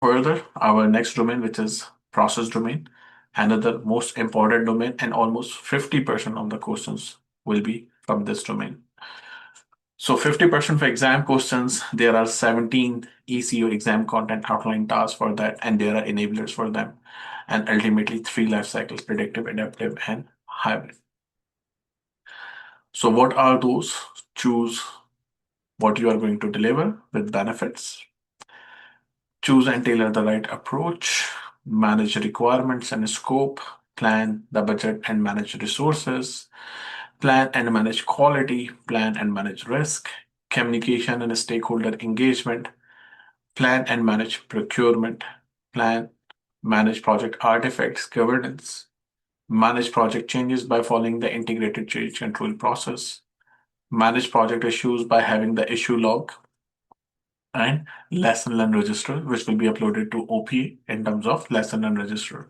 Further, our next domain, which is process domain, another most important domain, and almost 50% of the questions will be from this domain. So 50% for exam questions, there are 17 ECU exam content outline tasks for that, and there are enablers for them. And ultimately, three life cycles: predictive, adaptive, and hybrid. So what are those? Choose what you are going to deliver with benefits. Choose and tailor the right approach. Manage requirements and scope. Plan the budget and manage resources. Plan and manage quality. Plan and manage risk. Communication and stakeholder engagement. Plan and manage procurement. Plan, manage project artifacts, governance. Manage project changes by following the integrated change control process. Manage project issues by having the issue log and lesson learn register, which will be uploaded to OPA in terms of lesson learn register.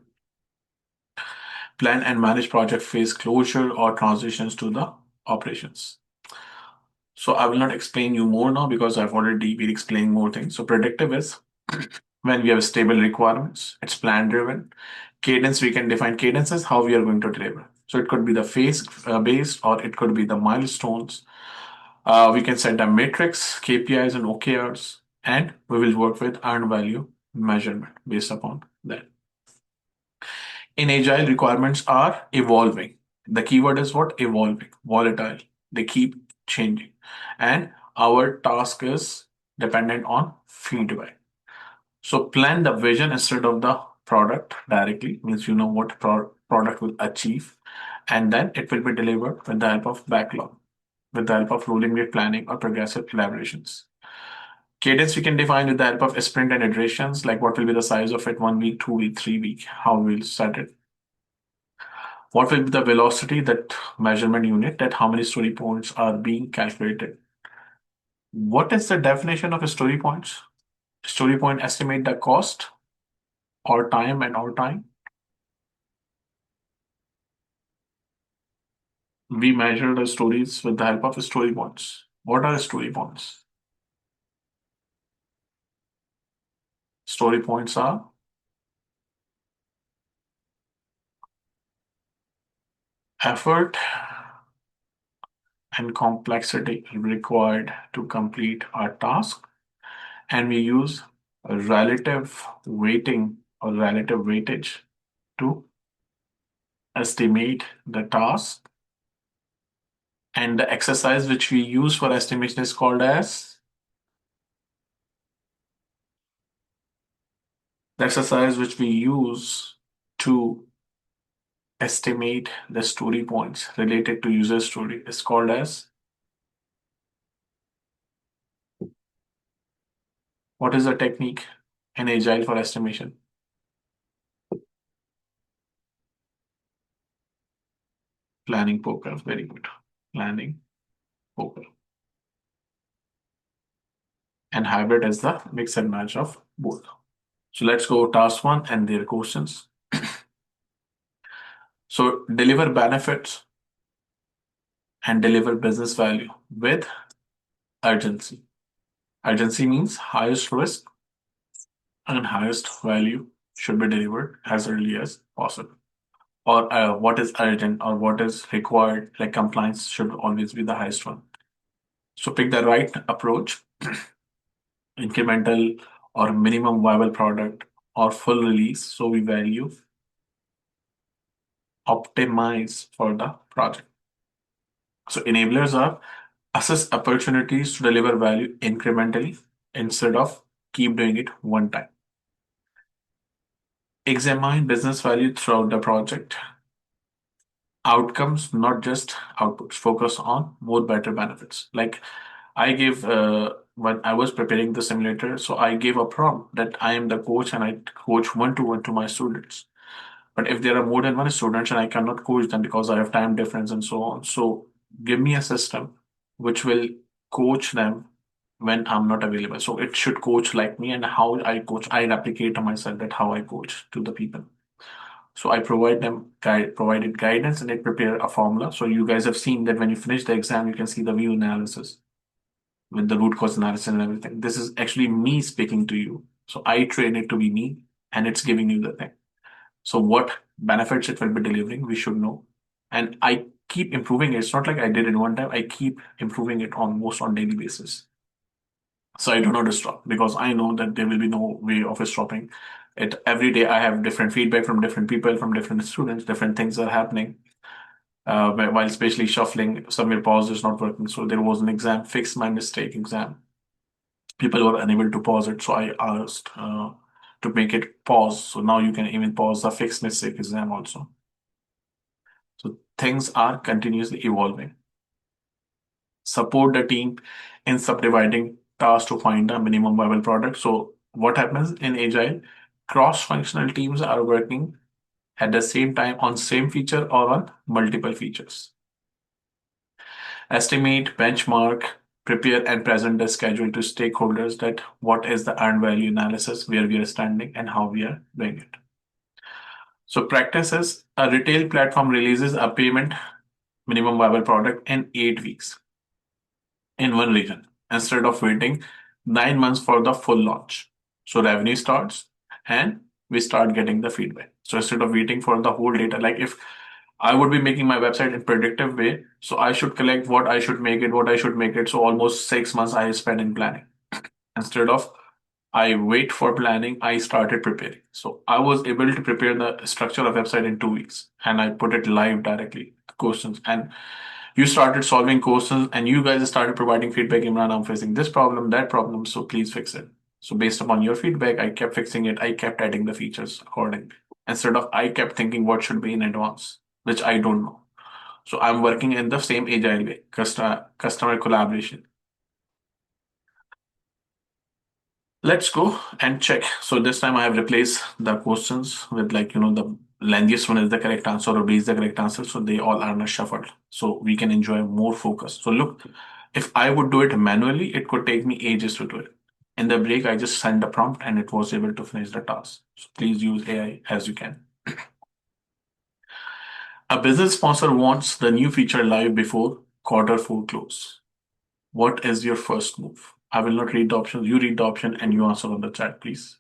Plan and manage project phase closure or transitions to the operations. So I will not explain you more now because I've already been explaining more things. So predictive is when we have stable requirements, it's plan driven. Cadence, we can define cadence as how we are going to deliver. So it could be the phase based or it could be the milestones. We can set the metrics, KPIs, and OKRs, and we will work with earned value measurement based upon that. In agile, requirements are evolving. The keyword is what? Evolving, volatile. They keep changing. And our task is dependent on feedback. So plan the vision instead of the product directly, means you know what product will achieve, and then it will be delivered with the help of backlog, with the help of rolling wave planning or progressive collaborations. Cadence we can define with the help of sprint and iterations, like what will be the size of it, 1 week, 2 week, 3 week, how we'll set it. What will be the velocity, that measurement unit, that how many story points are being calculated. What is the definition of a story points? Story point estimate the cost or time and or time. We measure the stories with the help of story points. What are story points? Story points are effort and complexity required to complete our task, and we use a relative weighting or relative weightage to estimate the task. And the exercise which we use for estimation is called as the exercise which we use to estimate the story points related to user story is called as, what is the technique in Agile for estimation? Planning poker. Very good. Planning poker. And hybrid is the mix and match of both. So let's go task one and their questions. So deliver benefits and deliver business value with urgency. Urgency means highest risk and highest value should be delivered as early as possible. Or what is urgent or what is required, like compliance should always be the highest one. So pick the right approach, incremental or minimum viable product or full release. So we value optimize for the project. So enablers are assess opportunities to deliver value incrementally instead of keep doing it one time. Examine business value throughout the project. Outcomes, not just outputs. Focus on more better benefits. Like I gave when I was preparing the simulator, so I gave a prompt that I am the coach and I coach one-to-one to my students. But if there are more than one students and I cannot coach them because I have time difference and so on, so give me a system which will coach them when I'm not available. So it should coach like me, and how I coach, I replicate on myself that how I coach to the people. So I provided guidance and it prepared a formula. So you guys have seen that when you finish the exam, you can see the view analysis with the root cause analysis and everything. This is actually me speaking to you. So I train it to be me, and it's giving you the thing. So what benefits it will be delivering, we should know. And I keep improving it. It's not like I did it one time. I keep improving it almost on daily basis. So I do not stop because I know that there will be no way of stopping it. Every day I have different feedback from different people, from different students, different things are happening. While especially shuffling, somewhere pause is not working. So there was an exam, fix my mistake exam. People were unable to pause it. So I asked to make it pause. So now you can even pause the fix mistake exam also. So things are continuously evolving. Support the team in subdividing tasks to find a minimum viable product. So what happens in Agile? Cross-functional teams are working at the same time on same feature or on multiple features. Estimate, benchmark, prepare, and present the schedule to stakeholders that what is the earned value analysis, where we are standing, and how we are doing it. So practice is a retail platform releases a payment minimum viable product in 8 weeks in one region instead of waiting 9 months for the full launch. So revenue starts and we start getting the feedback. So instead of waiting for the whole data, like if I would be making my website in predictive way, so I should collect what I should make it, what I should make it. So almost 6 months I spend in planning. Instead of I wait for planning, I started preparing. So I was able to prepare the structure of website in 2 weeks and I put it live directly, questions. And you started solving questions and you guys started providing feedback. Imran, I'm facing this problem, that problem, so please fix it. So based upon your feedback, I kept fixing it. I kept adding the features accordingly. Instead of I kept thinking what should be in advance, which I don't know. So I'm working in the same agile way, customer collaboration. Let's go and check. So this time I have replaced the questions with like, the lengthiest one is the correct answer or B is the correct answer. So they all are not shuffled. So we can enjoy more focus. So look, if I would do it manually, it could take me ages to do it. In the break, I just sent the prompt and it was able to finish the task. So please use AI as you can. A business sponsor wants the new feature live before quarter 4 close. What is your first move? I will not read the options. You read the option and you answer on the chat, please.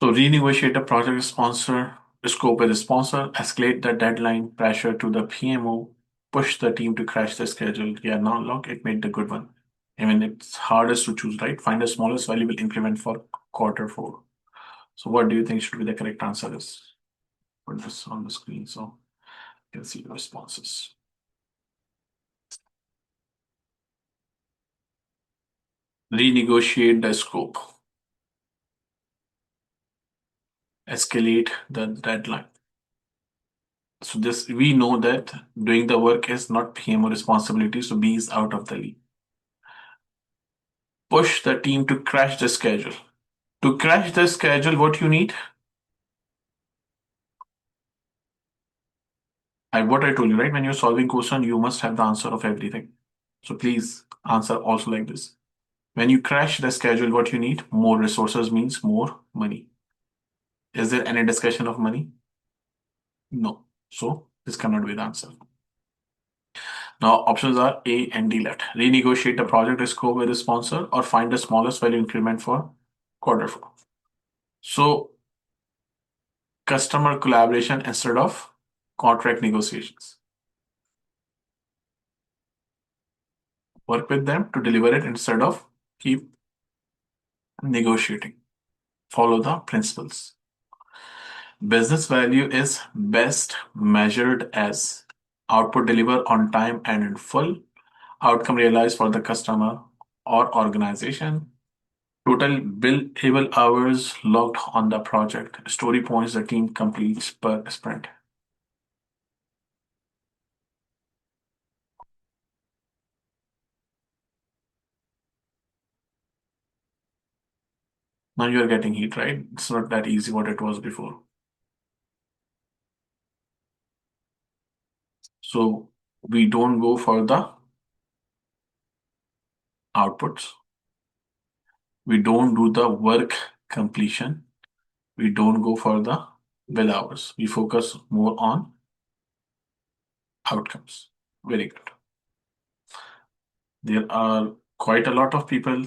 So renegotiate the project sponsor, scope with the sponsor, escalate the deadline pressure to the PMO, push the team to crash the schedule. Yeah, now look, it made the good one. I mean, it's hardest to choose, right? Find the smallest valuable increment for quarter 4. So what do you think should be the correct answer is? Put this on the screen so you can see the responses. Renegotiate the scope. Escalate the deadline. So this we know that doing the work is not PMO responsibility, so B is out of the league. Push the team to crash the schedule. To crash the schedule, what you need? What I told you, right? When you're solving question, you must have the answer of everything. So please answer also like this. When you crash the schedule, what you need? More resources means more money. Is there any discussion of money? No. So this cannot be the answer. Now options are A and D left. Renegotiate the project scope with the sponsor or find the smallest value increment for quarter 4. So customer collaboration instead of contract negotiations. Work with them to deliver it instead of keep negotiating. Follow the principles. Business value is best measured as output delivered on time and in full, outcome realized for the customer or organization, total billable hours logged on the project, story points the team completes per sprint. Now you're getting heat, right? It's not that easy what it was before. So we don't go for the outputs. We don't do the work completion. We don't go for the bill hours. We focus more on outcomes. Very good. There are quite a lot of people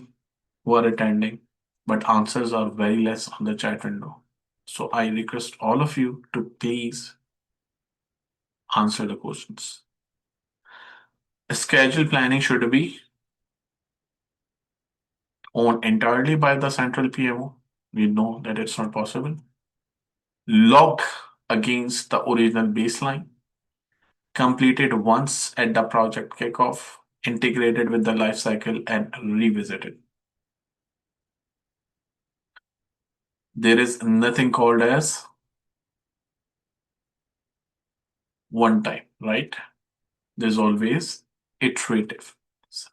who are attending, but answers are very less on the chat window. So I request all of you to please answer the questions. Schedule planning should be owned entirely by the central PMO. We know that it's not possible. Logged against the original baseline, completed once at the project kickoff, integrated with the lifecycle and revisited. There is nothing called as one time, right? There's always iterative.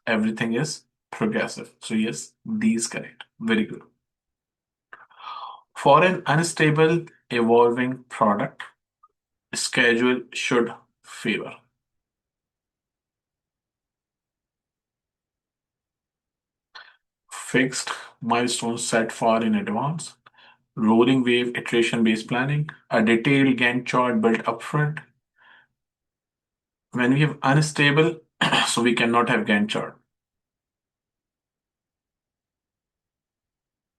Everything is progressive. So yes, D is correct. Very good. For an unstable, evolving product, schedule should favor fixed milestones set far in advance, rolling wave iteration-based planning, a detailed Gantt chart built upfront. When we have unstable, so we cannot have Gantt chart.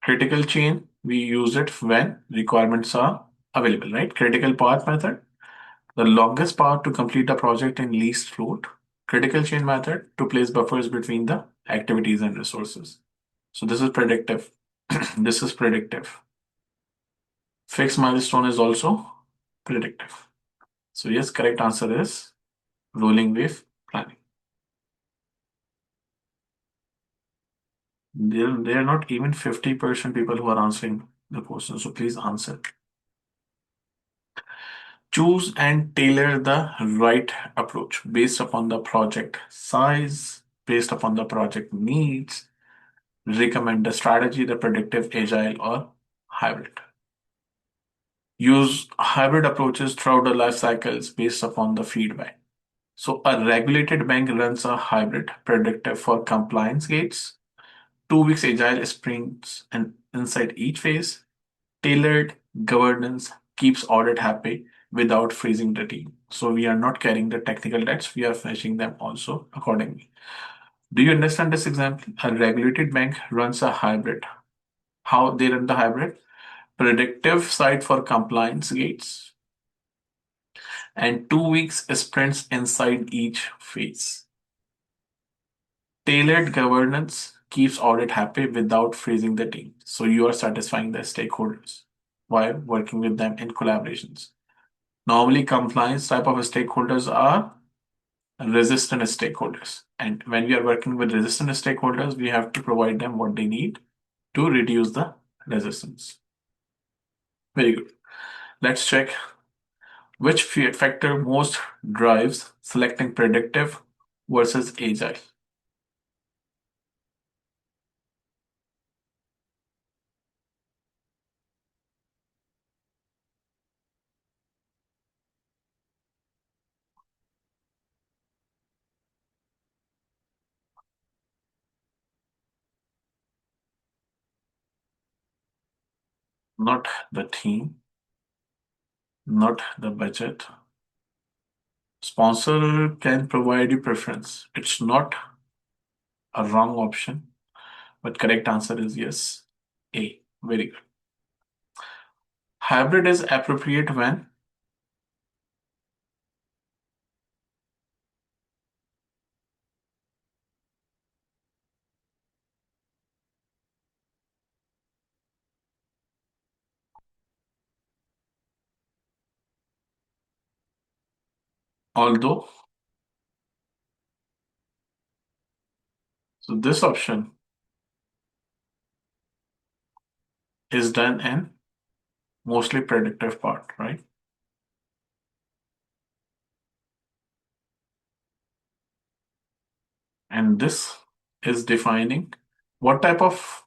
Critical chain, we use it when requirements are available, right? Critical path method, the longest path to complete a project in least float. Critical chain method to place buffers between the activities and resources. So this is predictive. This is predictive. Fixed milestone is also predictive. So yes, correct answer is rolling wave planning. There are not even 50% people who are answering the question. So please answer. Choose and tailor the right approach based upon the project size, based upon the project needs. Recommend the strategy, the predictive, agile, or hybrid. Use hybrid approaches throughout the life cycles based upon the feedback. So a regulated bank runs a hybrid predictive for compliance gates, 2 weeks agile sprints and inside each phase, tailored governance keeps audit happy without freezing the team. So we are not carrying the technical debts, we are finishing them also accordingly. Do you understand this example? A regulated bank runs a hybrid. How they run the hybrid? Predictive side for compliance gates and 2 weeks sprints inside each phase. Tailored governance keeps audit happy without freezing the team. So you are satisfying the stakeholders while working with them in collaborations. Normally, compliance type of stakeholders are resistant stakeholders. And when we are working with resistant stakeholders, we have to provide them what they need to reduce the resistance. Very good. Let's check which factor most drives selecting predictive versus agile. Not the team, not the budget. Sponsor can provide you preference. It's not a wrong option, but correct answer is yes. A. Very good. Hybrid is appropriate when although, so this option is done in mostly predictive part, right? And this is defining what type of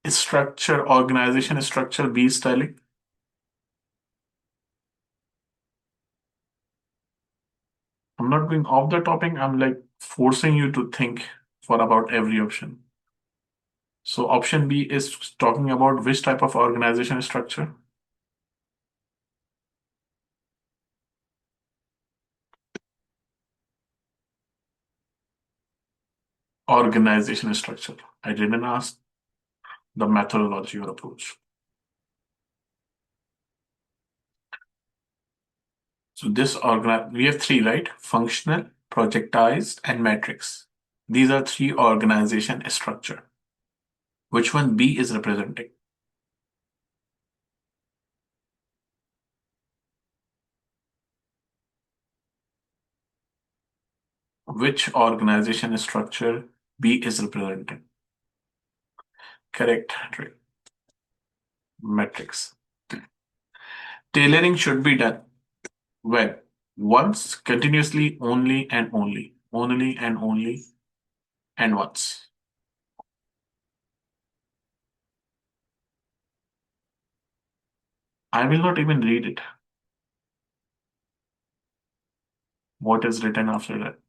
Structure, organization structure, B styling. I'm not going off the topic. I'm like forcing you to think for about every option. So option B is talking about which type of organization structure? Organization structure. I didn't ask the methodology or approach. So we have three, right? Functional, projectized, and matrix. These are three organization structure. Which one B is representing? Which organization structure B is representing? Correct, Trey. Matrix. Tailoring should be done when once, continuously, only and only, only and only, and once. I will not even read it. What is written after that?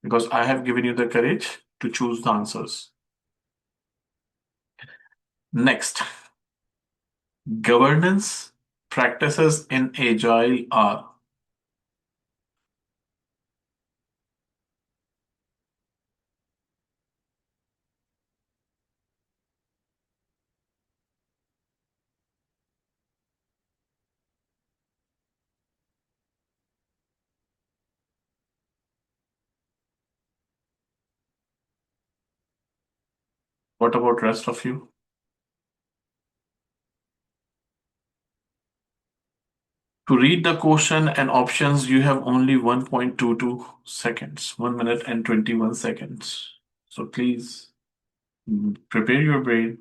Because I have given you the courage to choose the answers. Next, governance practices in Agile are. What about rest of you? To read the question and options, you have only 1.22 seconds, 1 minute and 21 seconds. So please prepare your brain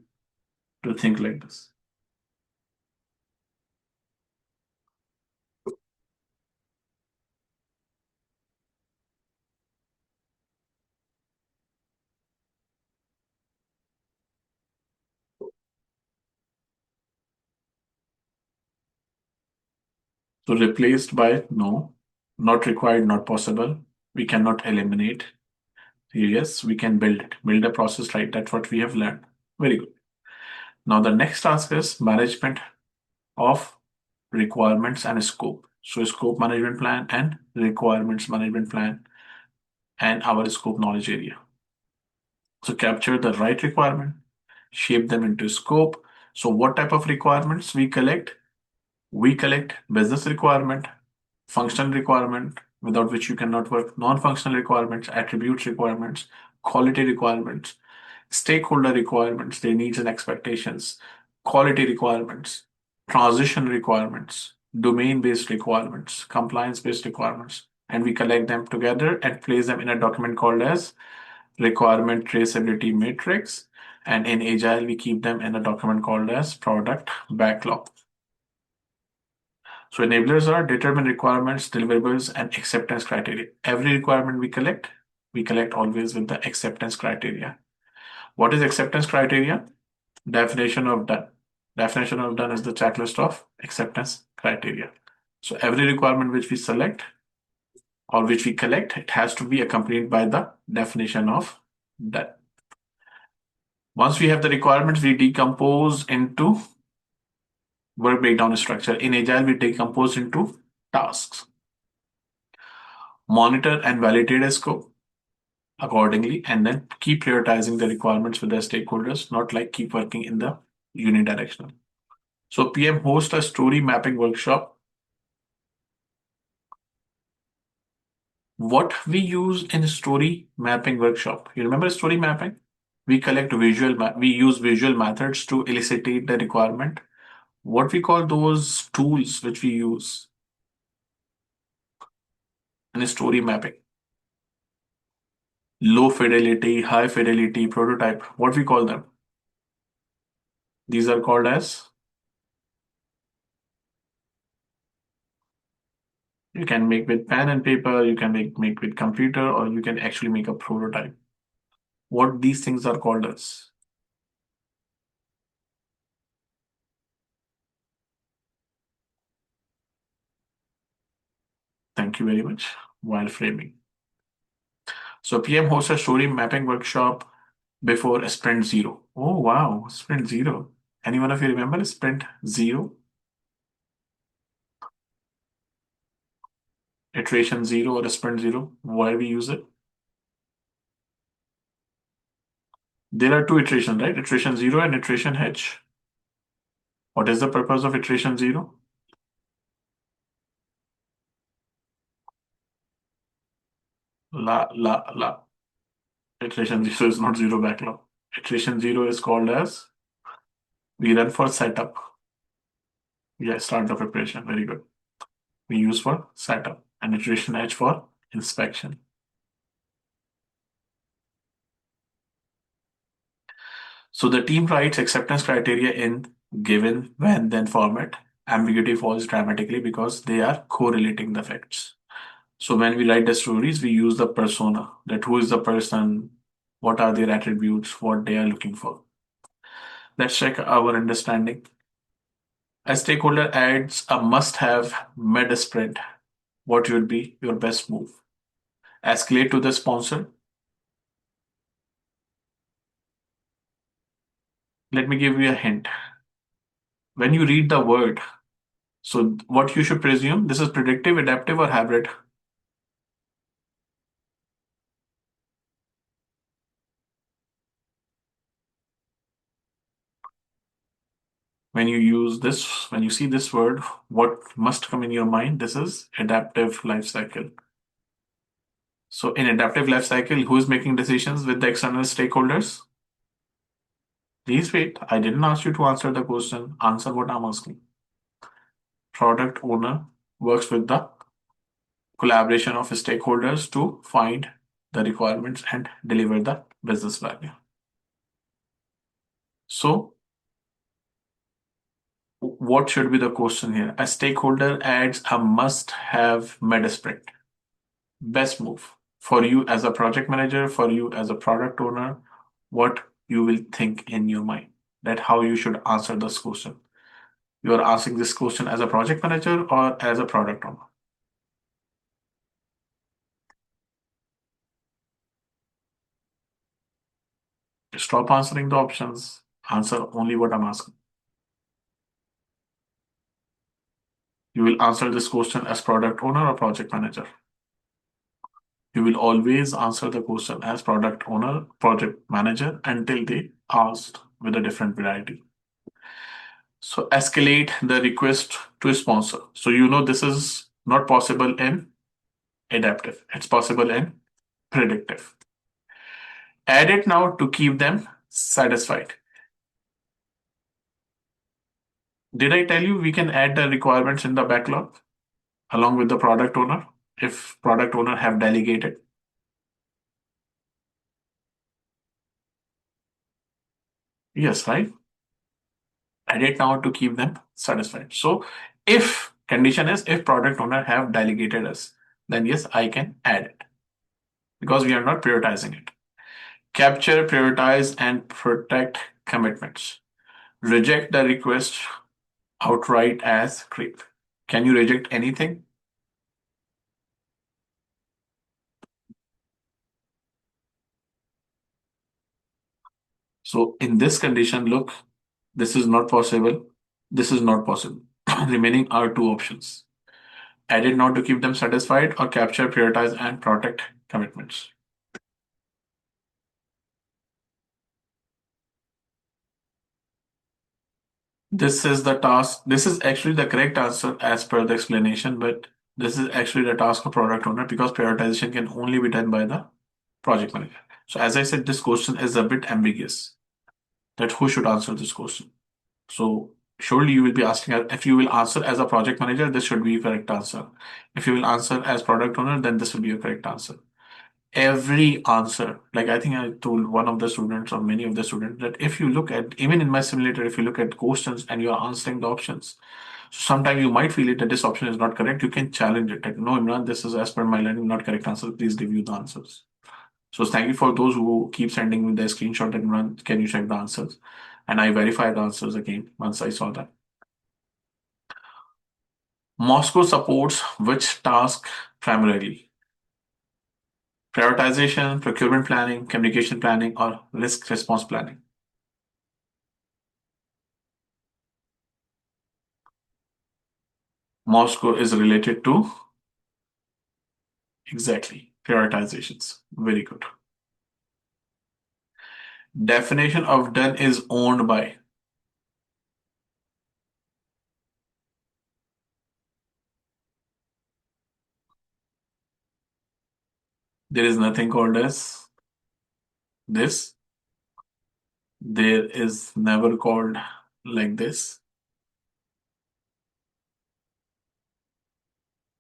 to think like this. So replaced by no, not required, not possible. We cannot eliminate. Yes, we can build it, build a process, right? That's what we have learned. Very good. Now the next task is management of requirements and scope. So scope management plan and requirements management plan and our scope knowledge area. So capture the right requirement, shape them into scope. So what type of requirements we collect? We collect business requirement, functional requirement, without which you cannot work, non-functional requirements, attribute requirements, quality requirements, stakeholder requirements, their needs and expectations, quality requirements, transition requirements, domain-based requirements, compliance-based requirements, and we collect them together and place them in a document called as requirement traceability matrix. And in Agile, we keep them in a document called as product backlog. So enablers are determine requirements, deliverables, and acceptance criteria. Every requirement we collect always with the acceptance criteria. What is acceptance criteria? Definition of done. Definition of done is the checklist of acceptance criteria. So every requirement which we select or which we collect, it has to be accompanied by the definition of done. Once we have the requirements, we decompose into work breakdown structure. In Agile, we decompose into tasks. Monitor and validate a scope accordingly, and then keep prioritizing the requirements with the stakeholders, not like keep working in the unidirectional. So PM host a story mapping workshop. What we use in story mapping workshop? You remember story mapping? We use visual methods to elicitate the requirement. What we call those tools which we use in story mapping? Low fidelity, high fidelity, prototype. What we call them? These are called as, you can make with pen and paper, you can make with computer, or you can actually make a prototype. what these things are called as? Thank you very much. While framing. So PM hosts a story mapping workshop before Sprint Zero. Oh wow, Sprint Zero. Anyone of you remember Sprint Zero? Iteration Zero or Sprint Zero? Why we use it? There are two iterations, right? Iteration Zero and Iteration H. What is the purpose of Iteration Zero? La. Iteration Zero is not zero backlog. Iteration Zero is called as we run for setup. Yeah, start the preparation. Very good. We use for setup and iteration H for inspection. So the team writes acceptance criteria in given, when, then format. Ambiguity falls dramatically because they are correlating the facts. So when we write the stories, we use the persona, that who is the person, what are their attributes, what they are looking for. Let's check our understanding. A stakeholder adds a must-have mid-sprint. What would be your best move? Escalate to the sponsor. Let me give you a hint. When you read the word, so what you should presume, this is predictive, adaptive, or hybrid. When you see this word, what must come in your mind? This is adaptive life cycle. So in adaptive life cycle, who is making decisions with the external stakeholders? Please wait. I didn't ask you to answer the question. Answer what I'm asking. Product owner works with the collaboration of stakeholders to find the requirements and deliver the business value. So what should be the question here? A stakeholder adds a must-have meta sprint. Best move for you as a project manager, for you as a product owner, what you will think in your mind, that how you should answer this question. You are asking this question as a project manager or as a product owner. Stop answering the options. Answer only what I'm asking. You will answer this question as product owner or project manager. You will always answer the question as product owner, project manager until they asked with a different variety. So escalate the request to a sponsor. So you know this is not possible in adaptive. It's possible in predictive. Add it now to keep them satisfied. Did I tell you we can add the requirements in the backlog along with the product owner if product owner have delegated? Yes, right? Add it now to keep them satisfied. So if condition is if product owner have delegated us, then yes, I can add it because we are not prioritizing it. Capture, prioritize, and protect commitments. Reject the request outright as creep. Can you reject anything? So in this condition, look, this is not possible. This is not possible. Remaining are two options. Edit now to keep them satisfied or capture, prioritize, and protect commitments. This is the task. This is actually the correct answer as per the explanation, but this is actually the task of product owner because prioritization can only be done by the project manager. So as I said, this question is a bit ambiguous that who should answer this question. So surely you will be asking if you will answer as a project manager, this should be a correct answer. If you will answer as product owner, then this will be a correct answer. Every answer, like I think I told one of the students or many of the students that if you look at, even in my simulator, if you look at questions and you are answering the options, sometimes you might feel it that this option is not correct. You can challenge it. Like, no, Imran, this is as per my learning, not correct answer. Please review the answers. So thank you for those who keep sending me the screenshot and run. Can you check the answers? And I verified the answers again once I saw that. Moscow supports which task primarily? Prioritization, procurement planning, communication planning, or risk response planning? Moscow is related to exactly prioritizations. Very good. Definition of done is owned by. There is nothing called as this. There is never called like this.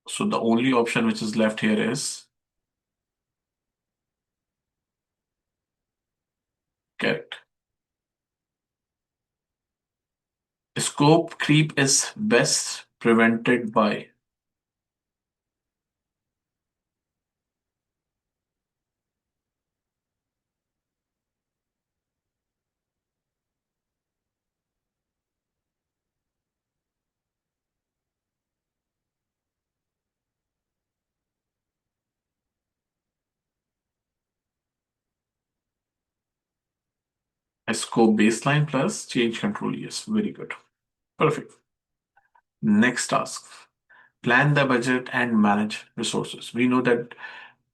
So the only option which is left here is correct. Scope creep is best prevented by. Scope baseline plus change control. Yes, very good. Perfect. Next task. Plan the budget and manage resources. We know that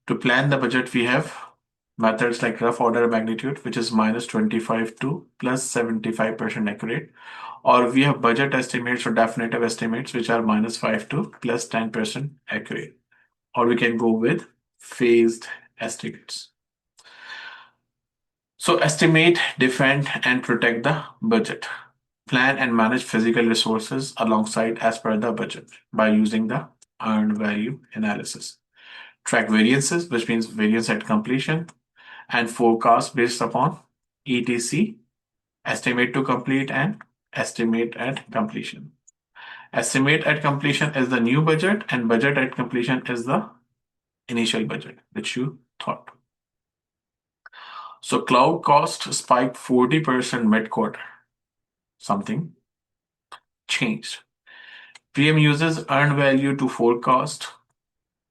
to plan the budget, we have methods like rough order of magnitude, which is minus 25 to plus 75% accurate. Or we have budget estimates or definitive estimates, which are minus 5 to plus 10% accurate. Or we can go with phased estimates. So estimate, defend, and protect the budget. Plan and manage physical resources alongside as per the budget by using the earned value analysis. Track variances, which means variance at completion, and forecast based upon ETC, estimate to complete, and estimate at completion. Estimate at completion is the new budget, and budget at completion is the initial budget, which you thought. So cloud cost spiked 40% mid-quarter. Something changed. PM uses earned value to forecast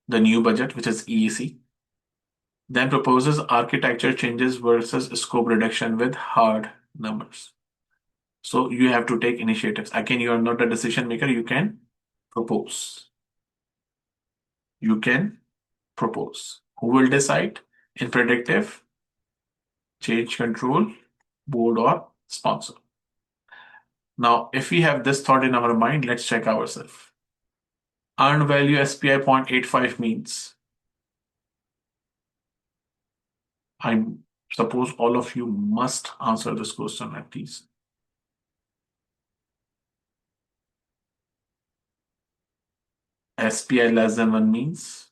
the new budget, which is EEC, then proposes architecture changes versus scope reduction with hard numbers. So you have to take initiatives. Again, you are not a decision maker. You can propose. You can propose. Who will decide? In predictive, change control, board, or sponsor. Now, if we have this thought in our mind, let's check ourselves. Earned value SPI 0.85 means I suppose all of you must answer this question at least. SPI less than 1 means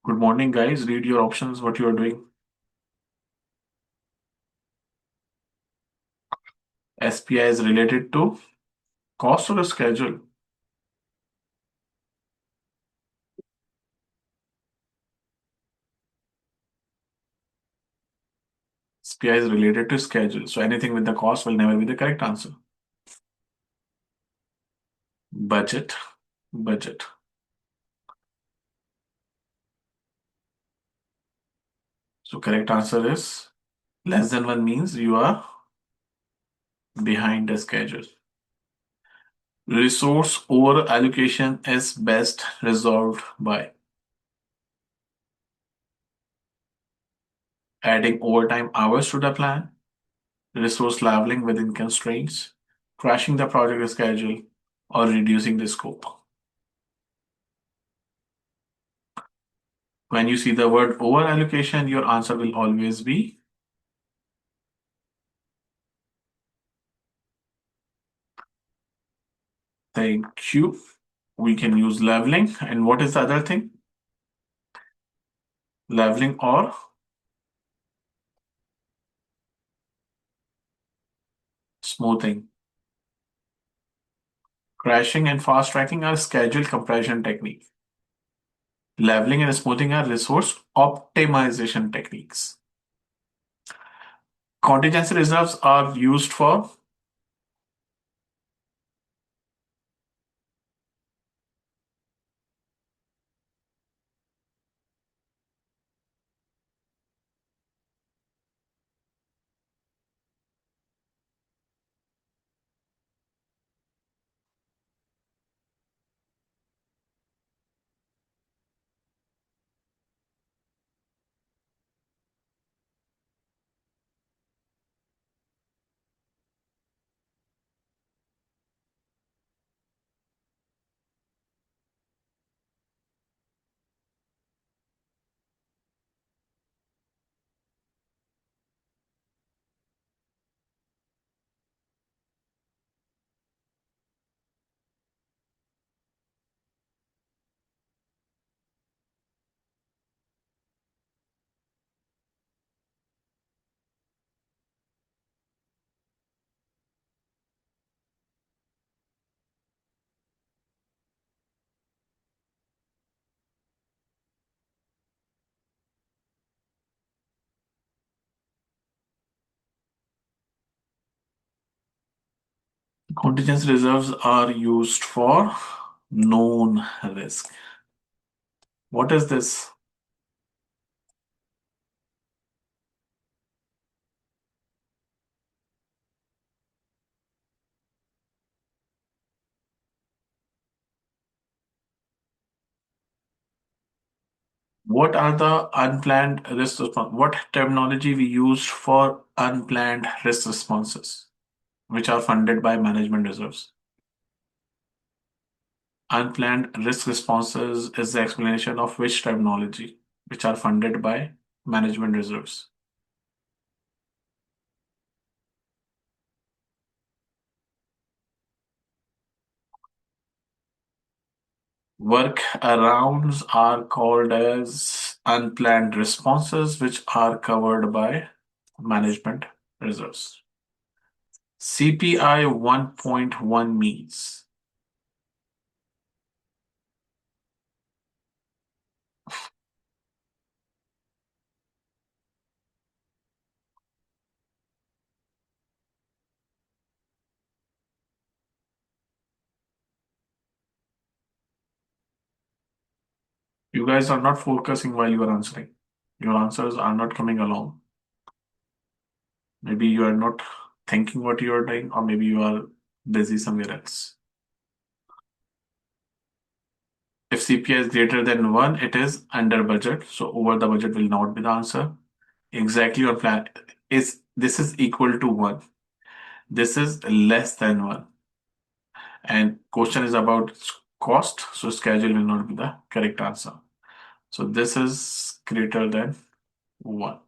good morning, guys. Read your options, what you are doing. SPI is related to cost or schedule. SPI is related to schedule. So anything with the cost will never be the correct answer. Budget, budget. So correct answer is less than 1 means you are behind the schedule. Resource over allocation is best resolved by adding overtime hours to the plan, resource leveling within constraints, crashing the project schedule, or reducing the scope. When you see the word over allocation, your answer will always be thank you. We can use leveling. And what is the other thing? Leveling or smoothing. Crashing and fast tracking are scheduled compression technique. Leveling and smoothing are resource optimization techniques. Contingency reserves are used for contingency reserves are used for known risk. What is this? What are the unplanned risk response? What terminology we use for unplanned risk responses, which are funded by management reserves? Unplanned risk responses is the explanation of which terminology, which are funded by management reserves. Workarounds are called as unplanned responses, which are covered by management reserves. CPI 1.1 means you guys are not focusing while you are answering. Your answers are not coming along. Maybe you are not thinking what you are doing, or maybe you are busy somewhere else. If CPI is greater than 1, it is under budget. So over the budget will not be the answer. Exactly your plan is this is equal to 1. This is less than 1. And question is about cost. So schedule will not be the correct answer. So this is greater than 1.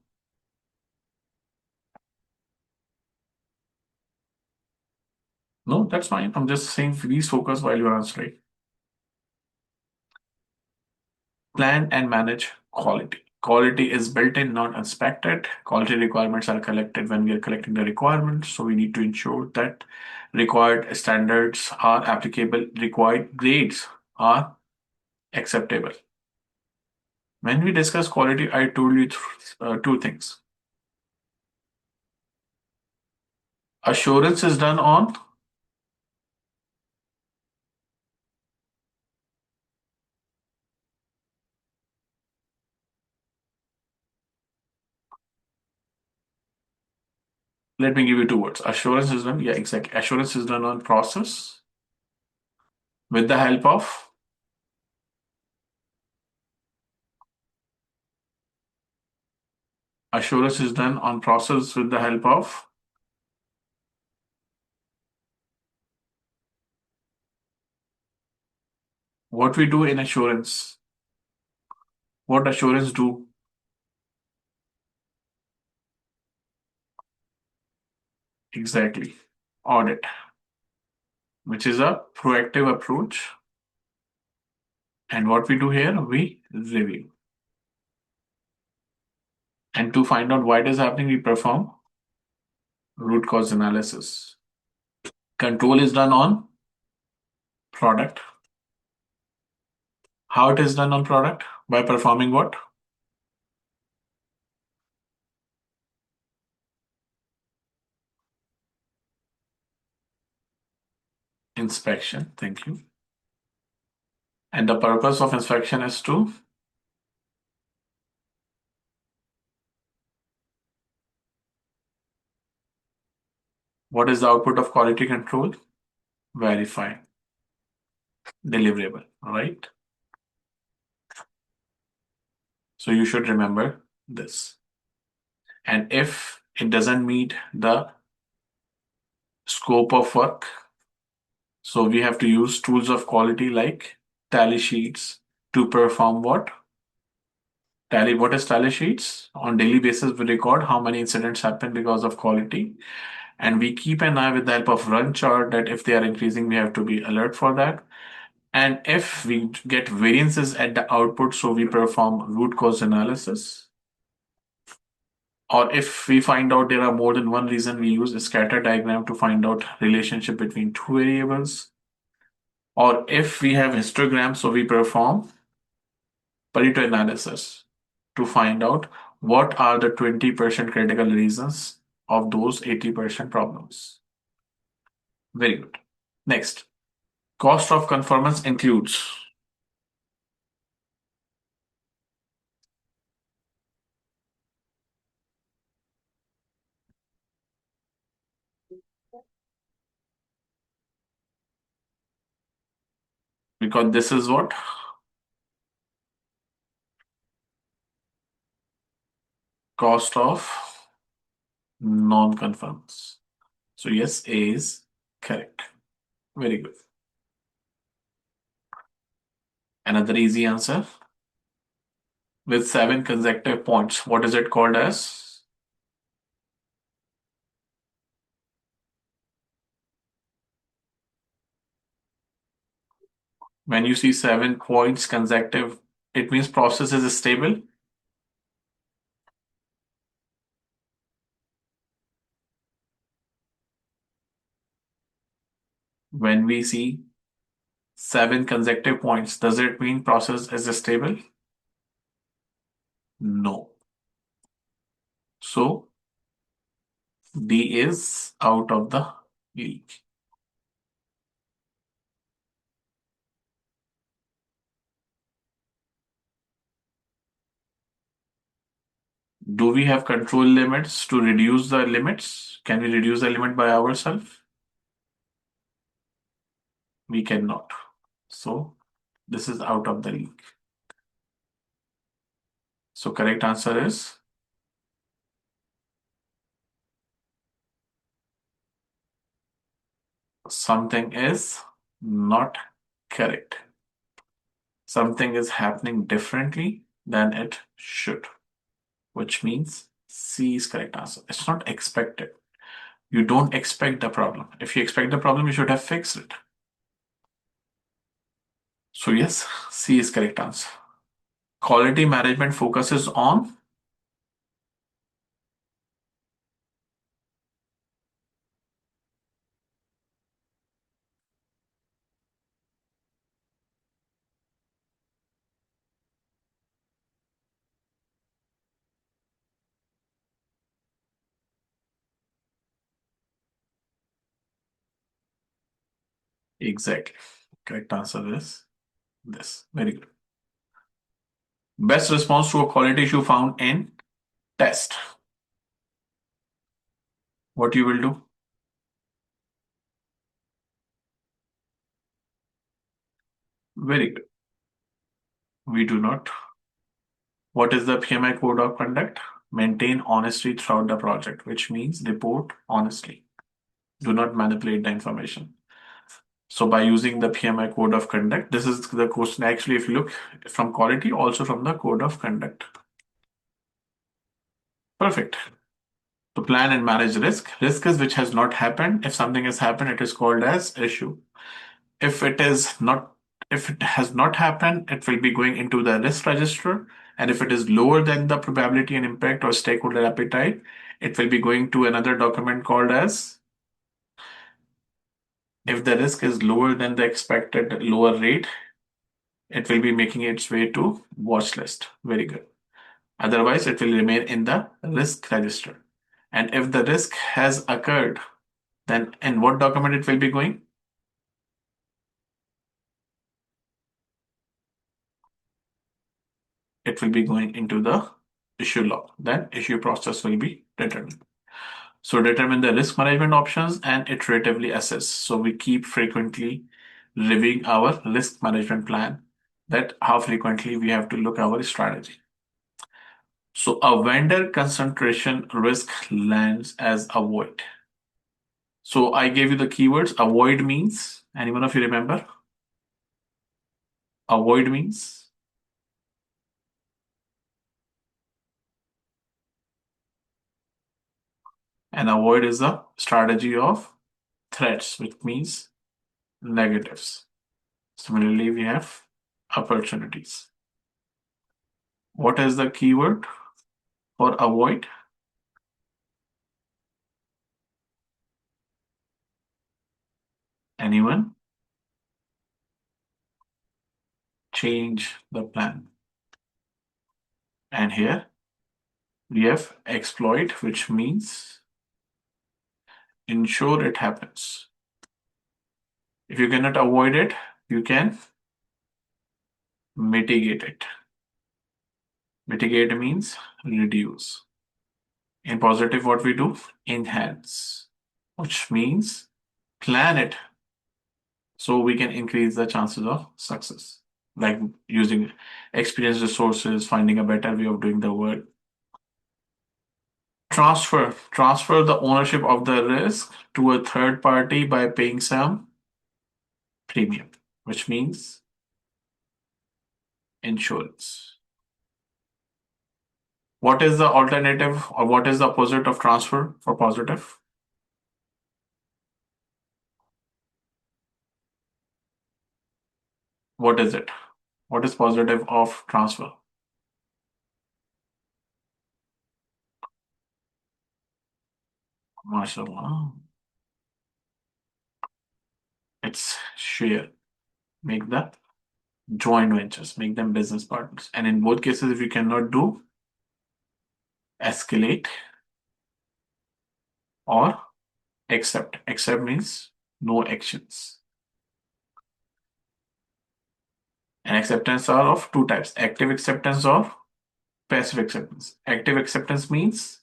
No, that's fine. I'm just saying please focus while you're answering. Plan and manage quality. Quality is built in, not inspected. Quality requirements are collected when we are collecting the requirements. So we need to ensure that required standards are applicable, required grades are acceptable. When we discuss quality, I told you two things. Assurance is done on, let me give you two words. Assurance is done, yeah, exactly. Assurance is done on process with the help of assurance is done on process with the help of what we do in assurance. What assurance do? Exactly. Audit, which is a proactive approach. And what we do here, we review. And to find out why it is happening, we perform root cause analysis. Control is done on product. How it is done on product? By performing what? Inspection. Thank you. And the purpose of inspection is to, what is the output of quality control? Verify. Deliverable. All right. So you should remember this. And if it doesn't meet the scope of work, so we have to use tools of quality like tally sheets to perform what? Tally, what is tally sheets? On daily basis, we record how many incidents happen because of quality. And we keep an eye with the help of run chart that if they are increasing, we have to be alert for that. And if we get variances at the output, so we perform root cause analysis. Or if we find out there are more than one reason, we use a scatter diagram to find out relationship between two variables. Or if we have histogram, so we perform Pareto analysis to find out what are the 20% critical reasons of those 80% problems. Very good. Next, cost of conformance includes because this is what cost of non-conformance. So yes, A is correct. Very good. Another easy answer with 7 consecutive points. What is it called as? When you see 7 points consecutive, it means process is stable. When we see 7 consecutive points, does it mean process is stable? No. So D is out of the league. Do we have control limits to reduce the limits? Can we reduce the limit by ourselves? We cannot. So this is out of the league. So correct answer is something is not correct. Something is happening differently than it should, which means C is correct answer. It's not expected. You don't expect the problem. If you expect the problem, you should have fixed it. So yes, C is correct answer. Quality management focuses on exactly. Correct answer is this. Very good. Best response to a quality issue found in test. What you will do? Very good. We do not. What is the PMI code of conduct? Maintain honesty throughout the project, which means report honestly. Do not manipulate the information. So by using the PMI code of conduct, this is the question actually, if you look from quality, also from the code of conduct. Perfect. To plan and manage risk. Risk is which has not happened. If something has happened, it is called as issue. If it is not, if it has not happened, it will be going into the risk register. And if it is lower than the probability and impact or stakeholder appetite, it will be going to another document called as If the risk is lower than the expected lower rate, it will be making its way to watch list. Very good. Otherwise, it will remain in the risk register. And if the risk has occurred, then in what document it will be going? It will be going into the issue log. Then issue process will be determined. So determine the risk management options and iteratively assess. So we keep frequently reviewing our risk management plan, that how frequently we have to look our strategy. So a vendor concentration risk lands as avoid. So I gave you the keywords. Avoid means, anyone of you remember? Avoid means, and avoid is a strategy of threats, which means negatives. Similarly, we have opportunities. What is the keyword for avoid? Anyone? Change the plan. And here we have exploit, which means ensure it happens. If you cannot avoid it, you can mitigate it. Mitigate means reduce. In positive, what we do? Enhance, which means plan it so we can increase the chances of success, like using experienced resources, finding a better way of doing the work. Transfer the ownership of the risk to a third party by paying some premium, which means insurance. What is the alternative, or what is the opposite of transfer for positive? What is it? What is positive of transfer? MashaAllah. It's share. Make the joint ventures, make them business partners. And in both cases, if you cannot do, escalate or accept. Accept means no actions. And acceptance are of two types: active acceptance or passive acceptance. Active acceptance means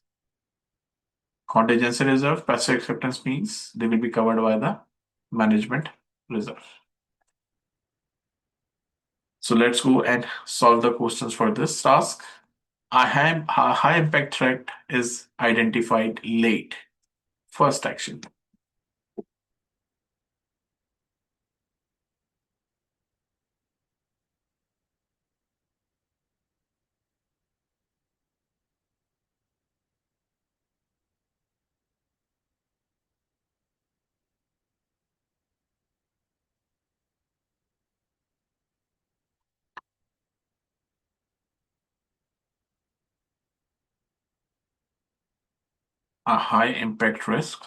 contingency reserve, passive acceptance means they will be covered by the management reserve. So let's go and solve the questions for this task. A high impact threat is identified late. First action. A high impact risk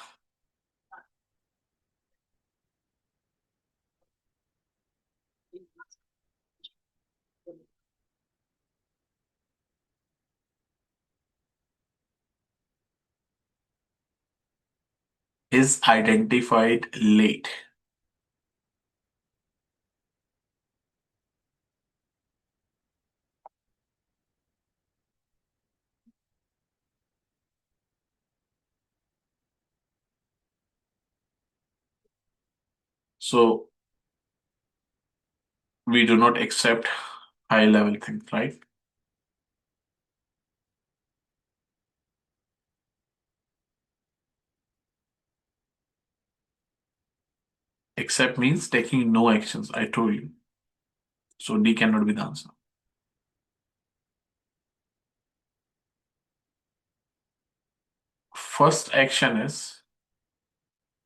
is identified late. So we do not accept high level things, right? Accept means taking no actions. I told you. So D cannot be the answer. First action is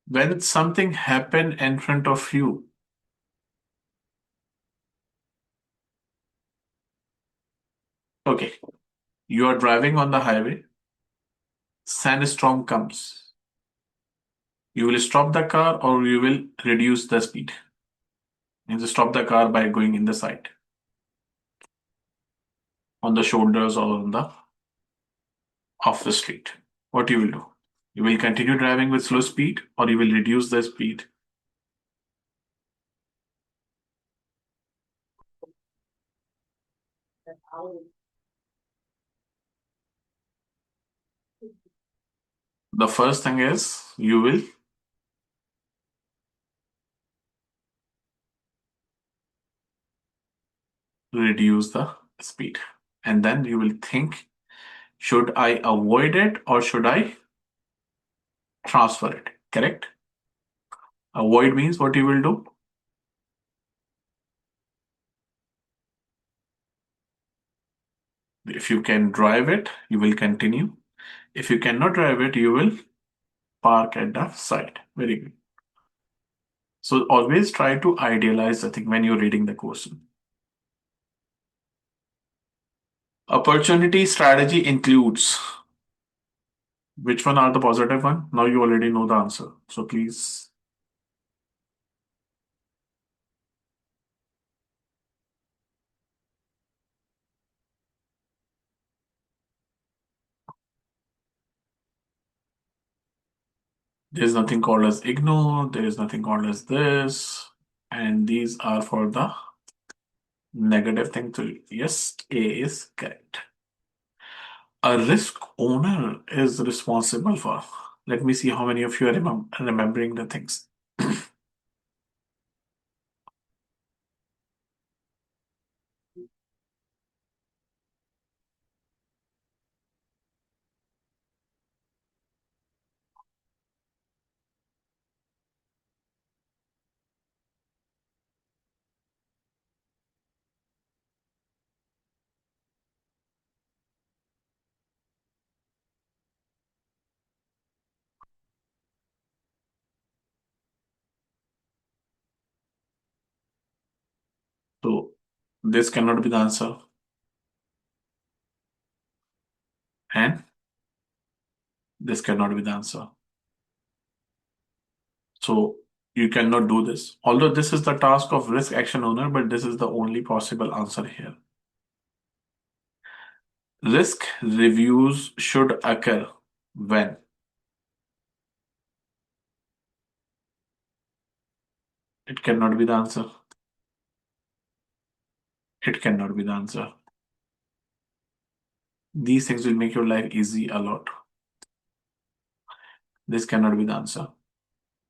when something happen in front of you. Okay, you are driving on the highway, sandstorm comes. You will stop the car or you will reduce the speed. You just stop the car by going in the side, on the shoulders or on the off the street. What you will do? You will continue driving with slow speed or you will reduce the speed. The first thing is you will reduce the speed. And then you will think, should I avoid it or should I transfer it? Correct? Avoid means what you will do? If you can drive it, you will continue. If you cannot drive it, you will park at the side. Very good. So always try to idealize the thing when you're reading the question. Opportunity strategy includes which one are the positive one? Now you already know the answer. So please. There's nothing called as ignore. There is nothing called as this. And these are for the negative thing. So yes, A is correct. A risk owner is responsible for. Let me see how many of you are remembering the things. So this cannot be the answer. And this cannot be the answer. So you cannot do this. Although this is the task of risk action owner, but this is the only possible answer here. Risk reviews should occur when? It cannot be the answer. It cannot be the answer. These things will make your life easy a lot. This cannot be the answer.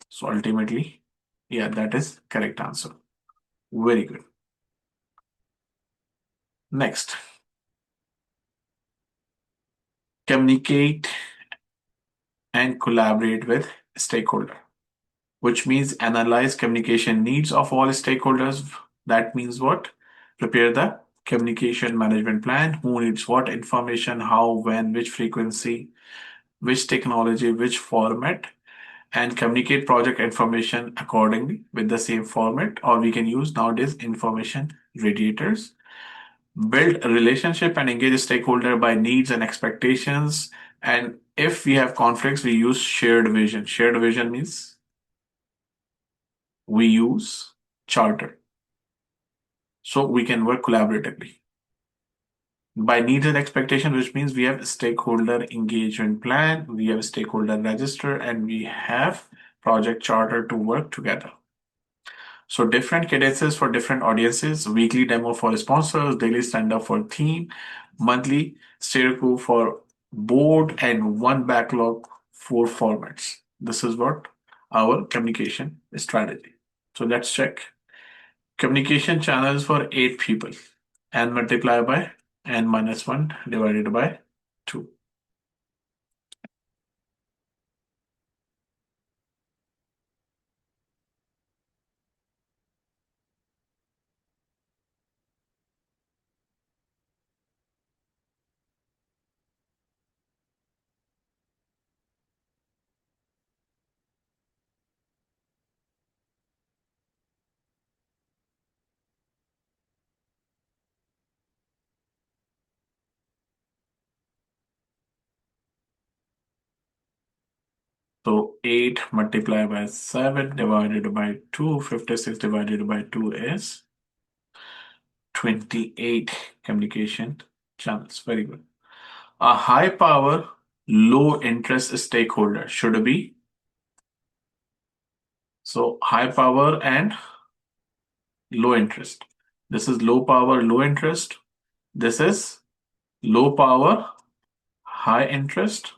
So ultimately, yeah, that is correct answer. Very good. Next, communicate and collaborate with stakeholder, which means analyze communication needs of all stakeholders. That means what? Prepare the communication management plan. Who needs what information, how, when, which frequency, which technology, which format, and communicate project information accordingly with the same format, or we can use nowadays information radiators. Build a relationship and engage stakeholder by needs and expectations. And if we have conflicts, we use shared vision. Shared vision means we use charter. So we can work collaboratively. By needs and expectation, which means we have a stakeholder engagement plan, we have a stakeholder register, and we have project charter to work together. So different cadences for different audiences, weekly demo for sponsors, daily stand-up for theme, monthly steer for board, and one backlog for formats. This is what our communication strategy. So let's check. Communication channels for 8 people and multiply by n minus 1 divided by 2. So 8 multiplied by 7 divided by 2, 56 divided by 2 is 28 communication channels. Very good. A high power, low interest stakeholder should be. So high power and low interest. This is low power, low interest. This is low power, high interest.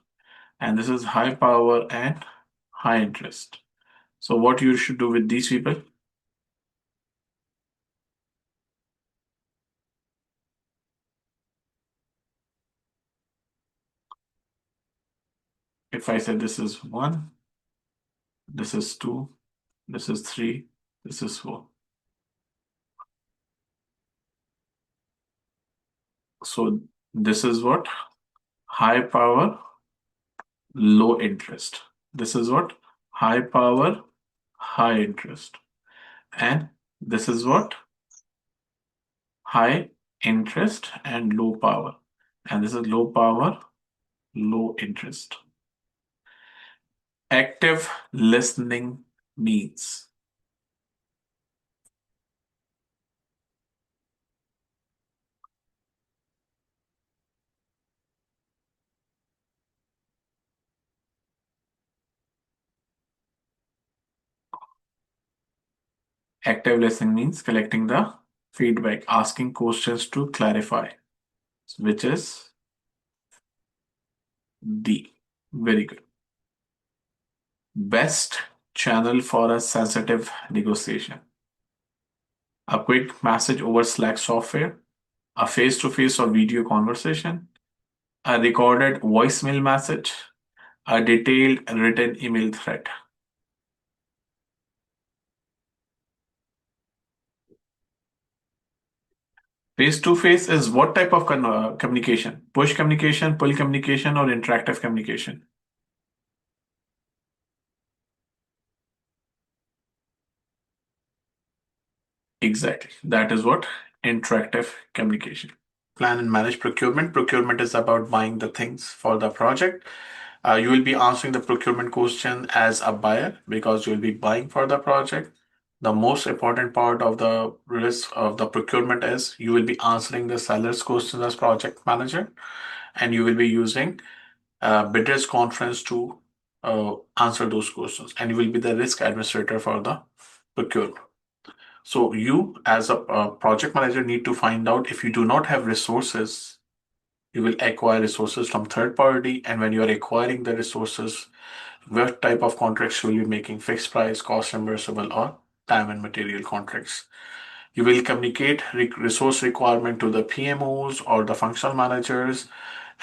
And this is high power and high interest. So what you should do with these people? If I say this is 1, this is 2, this is 3, this is 4. So this is what? High power, low interest. This is what? High power, high interest. And this is what? High interest and low power. And this is low power, low interest. Active listening means. Active listening means collecting the feedback, asking questions to clarify, which is D. Very good. Best channel for a sensitive negotiation. A quick message over Slack software, a face-to-face or video conversation, a recorded voicemail message, a detailed written email thread. Face-to-face is what type of communication? Push communication, pull communication, or interactive communication? Exactly. That is what interactive communication. Plan and manage procurement. Procurement is about buying the things for the project. You will be answering the procurement question as a buyer because you will be buying for the project. The most important part of the risk of the procurement is you will be answering the seller's questions as project manager, and you will be using bidders conference to answer those questions, and you will be the risk administrator for the procurement. So you, as a project manager, need to find out if you do not have resources, you will acquire resources from third party. And when you are acquiring the resources, what type of contracts will you be making? Fixed price, cost reimbursable, or time and material contracts? You will communicate resource requirement to the PMOs or the functional managers,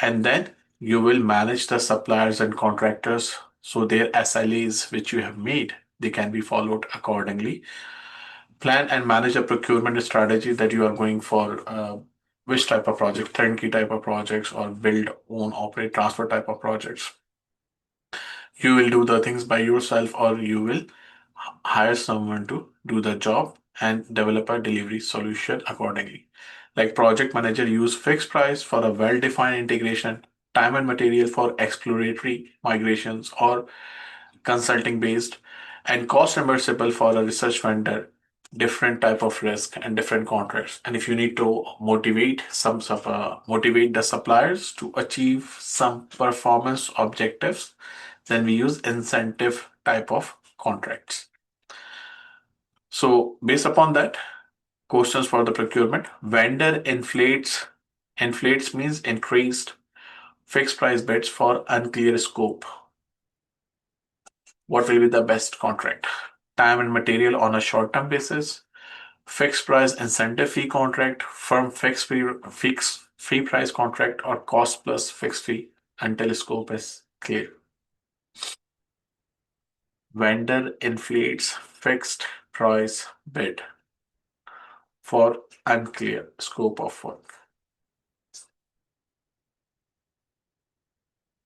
and then you will manage the suppliers and contractors so their SLAs which you have made, they can be followed accordingly. Plan and manage a procurement strategy that you are going for which type of project, turnkey type of projects, or build, own, operate, transfer type of projects. You will do the things by yourself, or you will hire someone to do the job and develop a delivery solution accordingly. Like project manager use fixed price for a well-defined integration, time and material for exploratory migrations or consulting based, and cost reimbursable for a research vendor, different type of risk and different contracts. And if you need to motivate the suppliers to achieve some performance objectives, then we use incentive type of contracts. So based upon that, questions for the procurement. Vendor inflates means increased fixed price bids for unclear scope. What will be the best contract? Time and material on a short-term basis, fixed price incentive fee contract, firm fixed fee price contract, or cost plus fixed fee until scope is clear. Vendor inflates fixed price bid for unclear scope of work.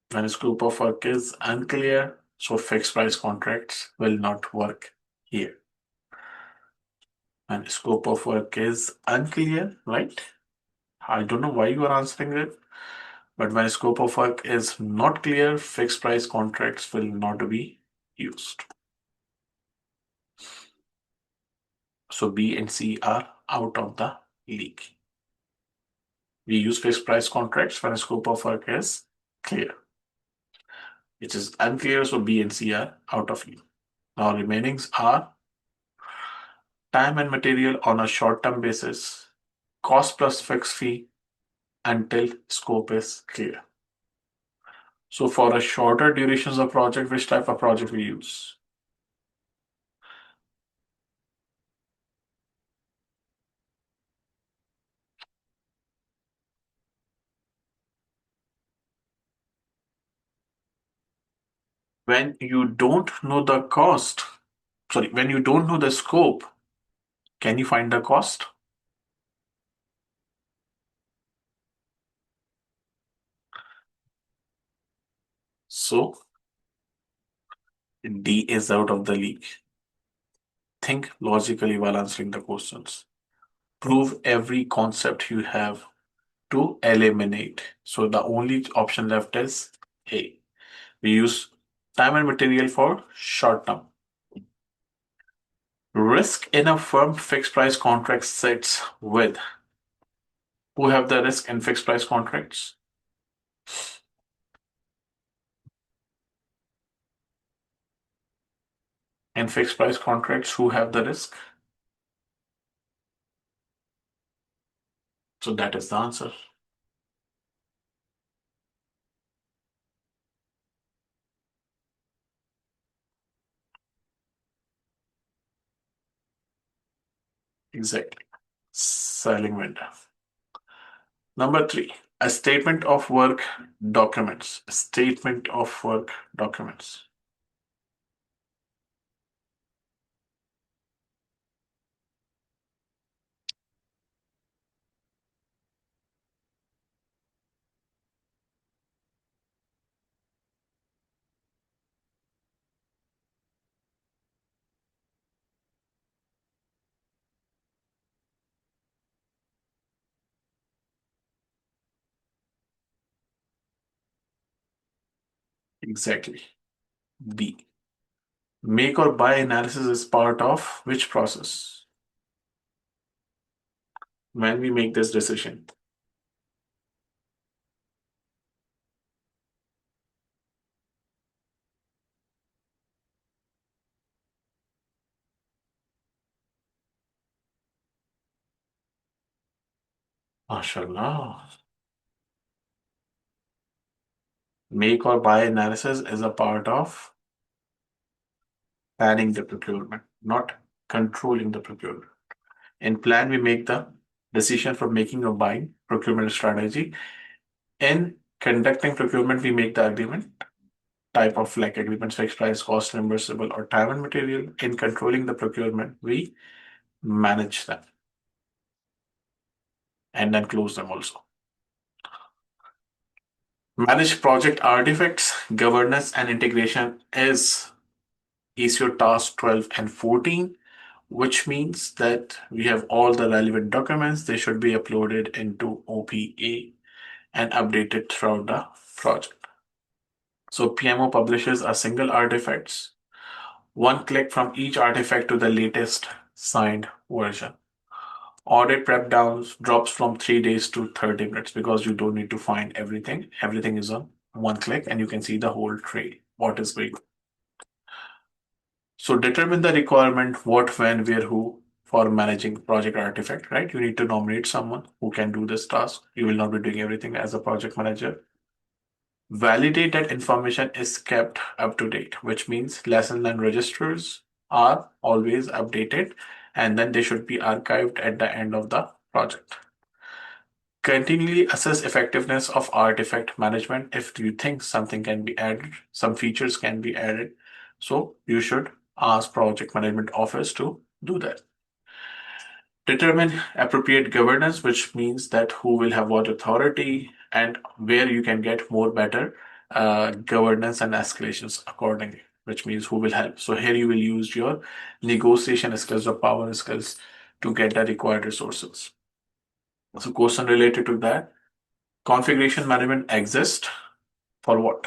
When scope of work is unclear, so fixed price contracts will not work here. When scope of work is unclear, right? I don't know why you are answering it. But when scope of work is not clear, fixed price contracts will not be used. So B and C are out of the league. We use fixed price contracts when scope of work is clear. Which is unclear, so B and C are out of league. Now remainings are time and material on a short-term basis, cost plus fixed fee until scope is clear. So for a shorter durations of project, which type of project we use? When you don't know the cost, when you don't know the scope, can you find the cost? So D is out of the league. Think logically while answering the questions. Prove every concept you have to eliminate. So the only option left is A. We use time and material for short term. Risk in a firm fixed price contract sits with who have the risk in fixed price contracts? In fixed price contracts, who have the risk? So that is the answer. Exactly. Selling vendor. Number three, a statement of work documents. Statement of work documents. Exactly. B. Make or buy analysis is part of which process? When we make this decision. MashaAllah. Make or buy analysis is a part of planning the procurement, not controlling the procurement. In plan, we make the decision for making or buying procurement strategy. In conducting procurement, we make the agreement type of like agreements, fixed price, cost reimbursable, or time and material. In controlling the procurement, we manage them and then close them also. Manage project artifacts, governance, and integration is your task 12 and 14, which means that we have all the relevant documents. They should be uploaded into OPA and updated throughout the project. So PMO publishes a single artifacts, one click from each artifact to the latest signed version. Audit prep downs drops from 3 days to 30 minutes because you don't need to find everything. Everything is on one click and you can see the whole trail, what is going on. So determine the requirement, what, when, where, who for managing project artifact, right? You need to nominate someone who can do this task. You will not be doing everything as a project manager. Validate that information is kept up to date, which means lesson and registers are always updated and then they should be archived at the end of the project. Continually assess effectiveness of artifact management. If you think something can be added, some features can be added, so you should ask project management office to do that. Determine appropriate governance, which means that who will have what authority and where you can get more better governance and escalations accordingly, which means who will help. So here you will use your negotiation skills or power skills to get the required resources. So question related to that. Configuration management exists for what?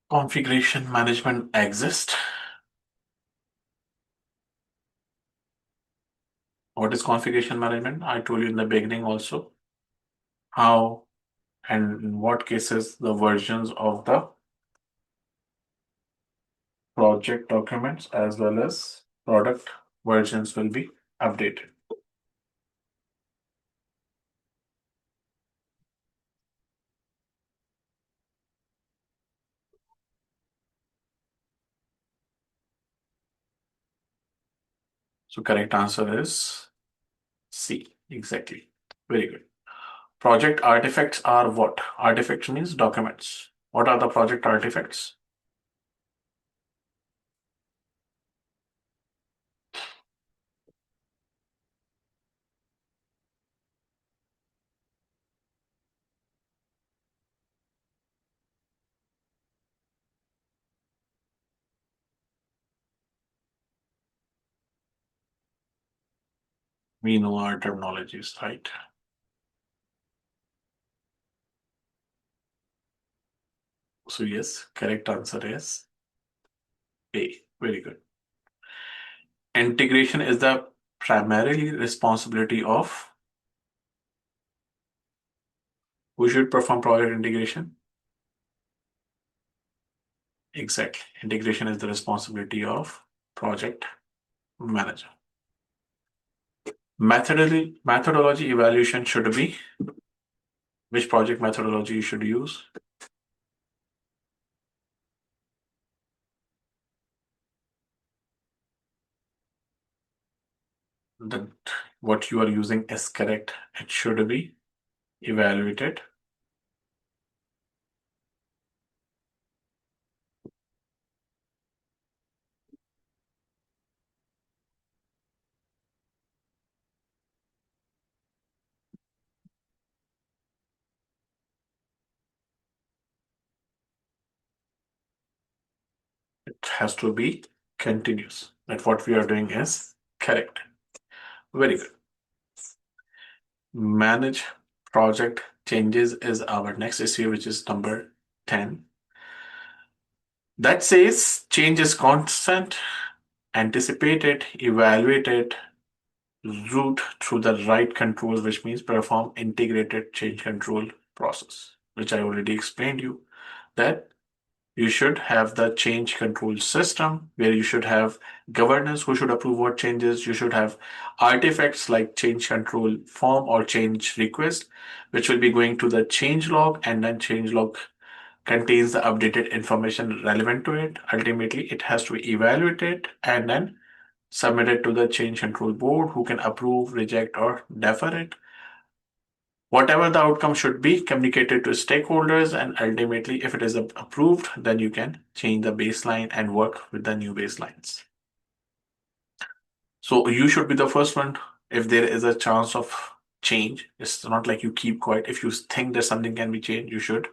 Configuration management exists. What is configuration management? I told you in the beginning also how and in what cases the versions of the project documents as well as product versions will be updated. So correct answer is C. Exactly. Very good. Project artifacts are what? Artifacts means documents. What are the project artifacts? We know our terminologies, right? So yes, correct answer is A. Very good. Integration is the primarily responsibility of who should perform project integration? Exactly. Integration is the responsibility of project manager. Methodology evaluation should be which project methodology you should use? That what you are using is correct. It should be evaluated. It has to be continuous. That what we are doing is correct. Very good. Manage project changes is our next issue, which is number 10. That says change is constant, anticipate it, evaluate it, route through the right controls, which means perform integrated change control process, which I already explained you that you should have the change control system where you should have governance who should approve what changes. You should have artifacts like change control form or change request, which will be going to the change log, and then change log contains the updated information relevant to it. Ultimately, it has to be evaluated and then submitted to the change control board who can approve, reject, or defer it. Whatever the outcome should be communicated to stakeholders, and ultimately, if it is approved, then you can change the baseline and work with the new baselines. So you should be the first one if there is a chance of change. It's not like you keep quiet. If you think that something can be changed, you should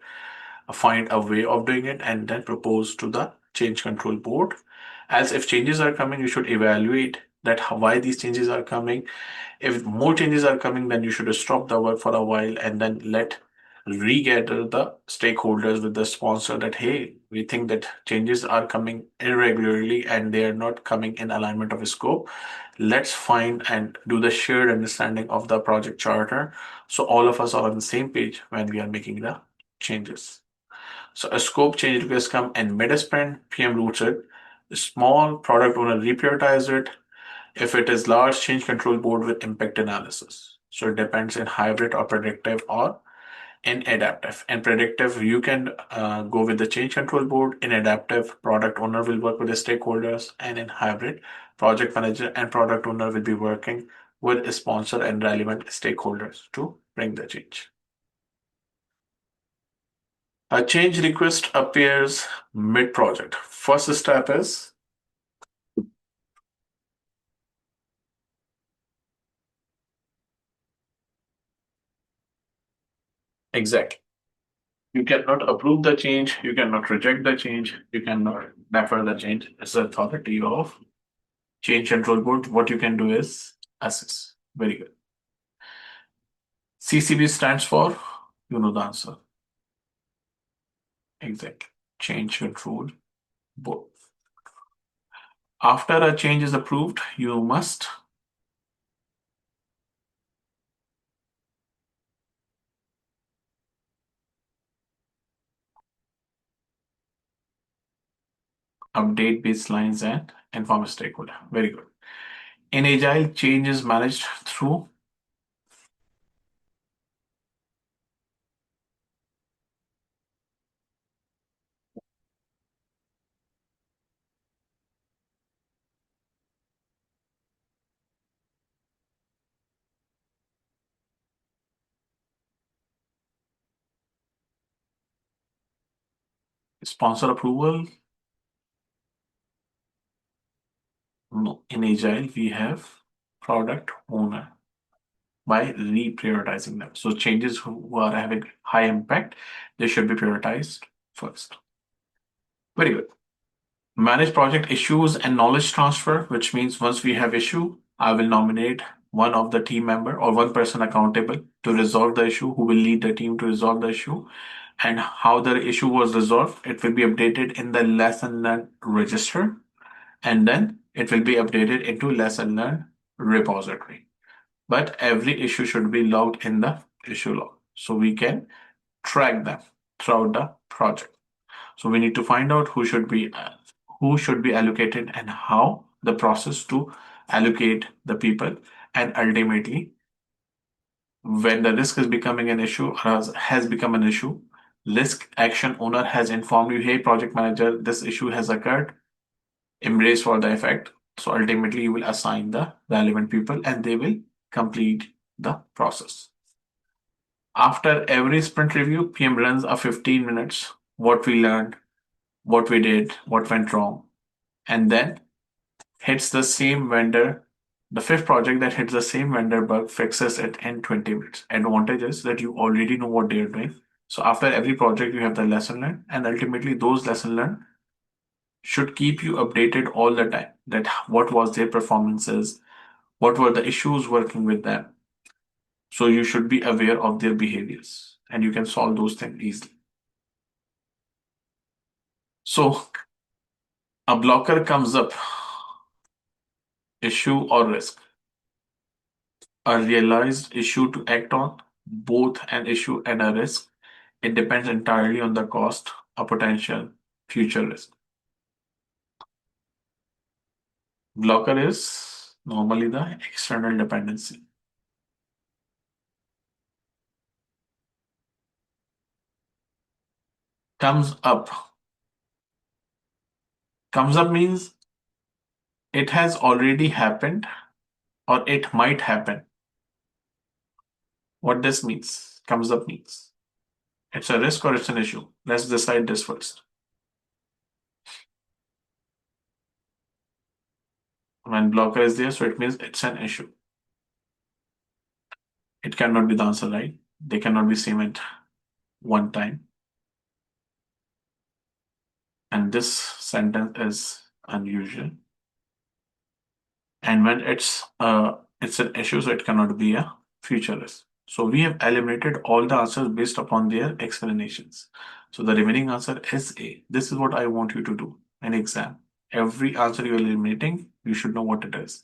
find a way of doing it and then propose to the change control board. As if changes are coming, you should evaluate that why these changes are coming. If more changes are coming, then you should stop the work for a while and then let regather the stakeholders with the sponsor that hey, we think that changes are coming irregularly and they are not coming in alignment of scope. Let's find and do the shared understanding of the project charter so all of us are on the same page when we are making the changes. So a scope change request come in mid-sprint, PM routes it. Small product owner reprioritize it. If it is large, change control board with impact analysis. So it depends in hybrid or predictive or in adaptive. In predictive, you can go with the change control board. In adaptive, product owner will work with the stakeholders. And in hybrid, project manager and product owner will be working with a sponsor and relevant stakeholders to bring the change. A change request appears mid-project. First step is exactly. You cannot approve the change, you cannot reject the change, you cannot defer the change. It's the authority of change control board. What you can do is assess. Very good. CCB stands for, you know the answer. Exactly. Change control board. After a change is approved, you must update baselines and inform stakeholder. Very good. In Agile, change is managed through sponsor approval. No, in Agile, we have product owner by reprioritizing them. So changes who are having high impact, they should be prioritized first. Very good. Manage project issues and knowledge transfer, which means once we have issue, I will nominate one of the team member or one person accountable to resolve the issue, who will lead the team to resolve the issue. And how the issue was resolved, it will be updated in the lesson learned register, and then it will be updated into lesson learned repository. But every issue should be logged in the issue log so we can track them throughout the project. So we need to find out who should be allocated and how the process to allocate the people, and ultimately when the risk is becoming an issue or has become an issue, risk action owner has informed you, hey project manager, this issue has occurred, embrace for the effect. So ultimately you will assign the relevant people and they will complete the process. After every sprint review, PM runs a 15 minutes, what we learned, what we did, what went wrong, and then hits the same vendor. The fifth project that hits the same vendor bug fixes it in 20 minutes. Advantage is that you already know what they're doing. So after every project, you have the lesson learned, and ultimately those lesson learned should keep you updated all the time. That what was their performances, what were the issues working with them. So you should be aware of their behaviors, and you can solve those things easily. So a blocker comes up, issue or risk. A realized issue to act on, both an issue and a risk. It depends entirely on the cost, a potential future risk. Blocker is normally the external dependency. Comes up. Comes up means it has already happened or it might happen. What this means, comes up means. It's a risk or it's an issue. Let's decide this first. When blocker is there, so it means it's an issue. It cannot be the answer, right? They cannot be seen at one time. And this sentence is unusual. And when it's an issue, so it cannot be a future risk. So we have eliminated all the answers based upon their explanations. So the remaining answer is A. This is what I want you to do in exam. Every answer you're eliminating, you should know what it is.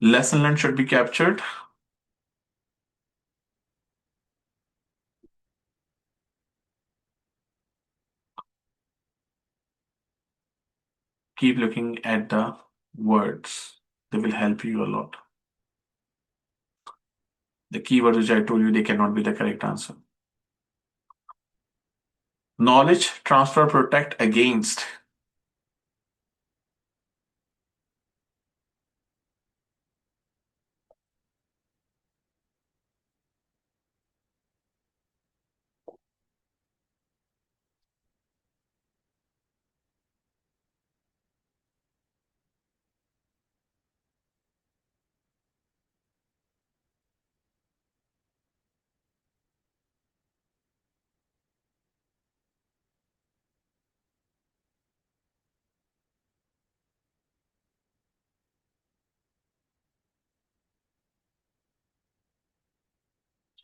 Lesson learned should be captured. Keep looking at the words. They will help you a lot. The keywords which I told you, they cannot be the correct answer. Knowledge transfer protect against.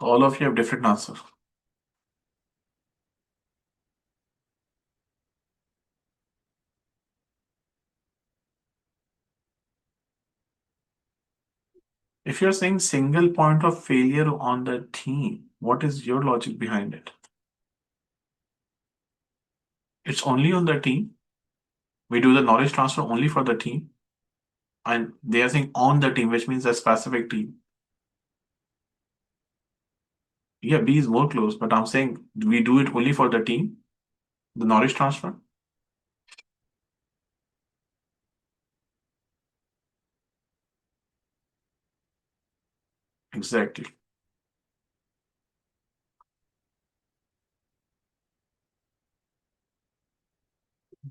So all of you have different answer. If you're saying single point of failure on the team, what is your logic behind it? It's only on the team. We do the knowledge transfer only for the team. And they are saying on the team, which means a specific team. Yeah, B is more close, but I'm saying we do it only for the team, the knowledge transfer. Exactly.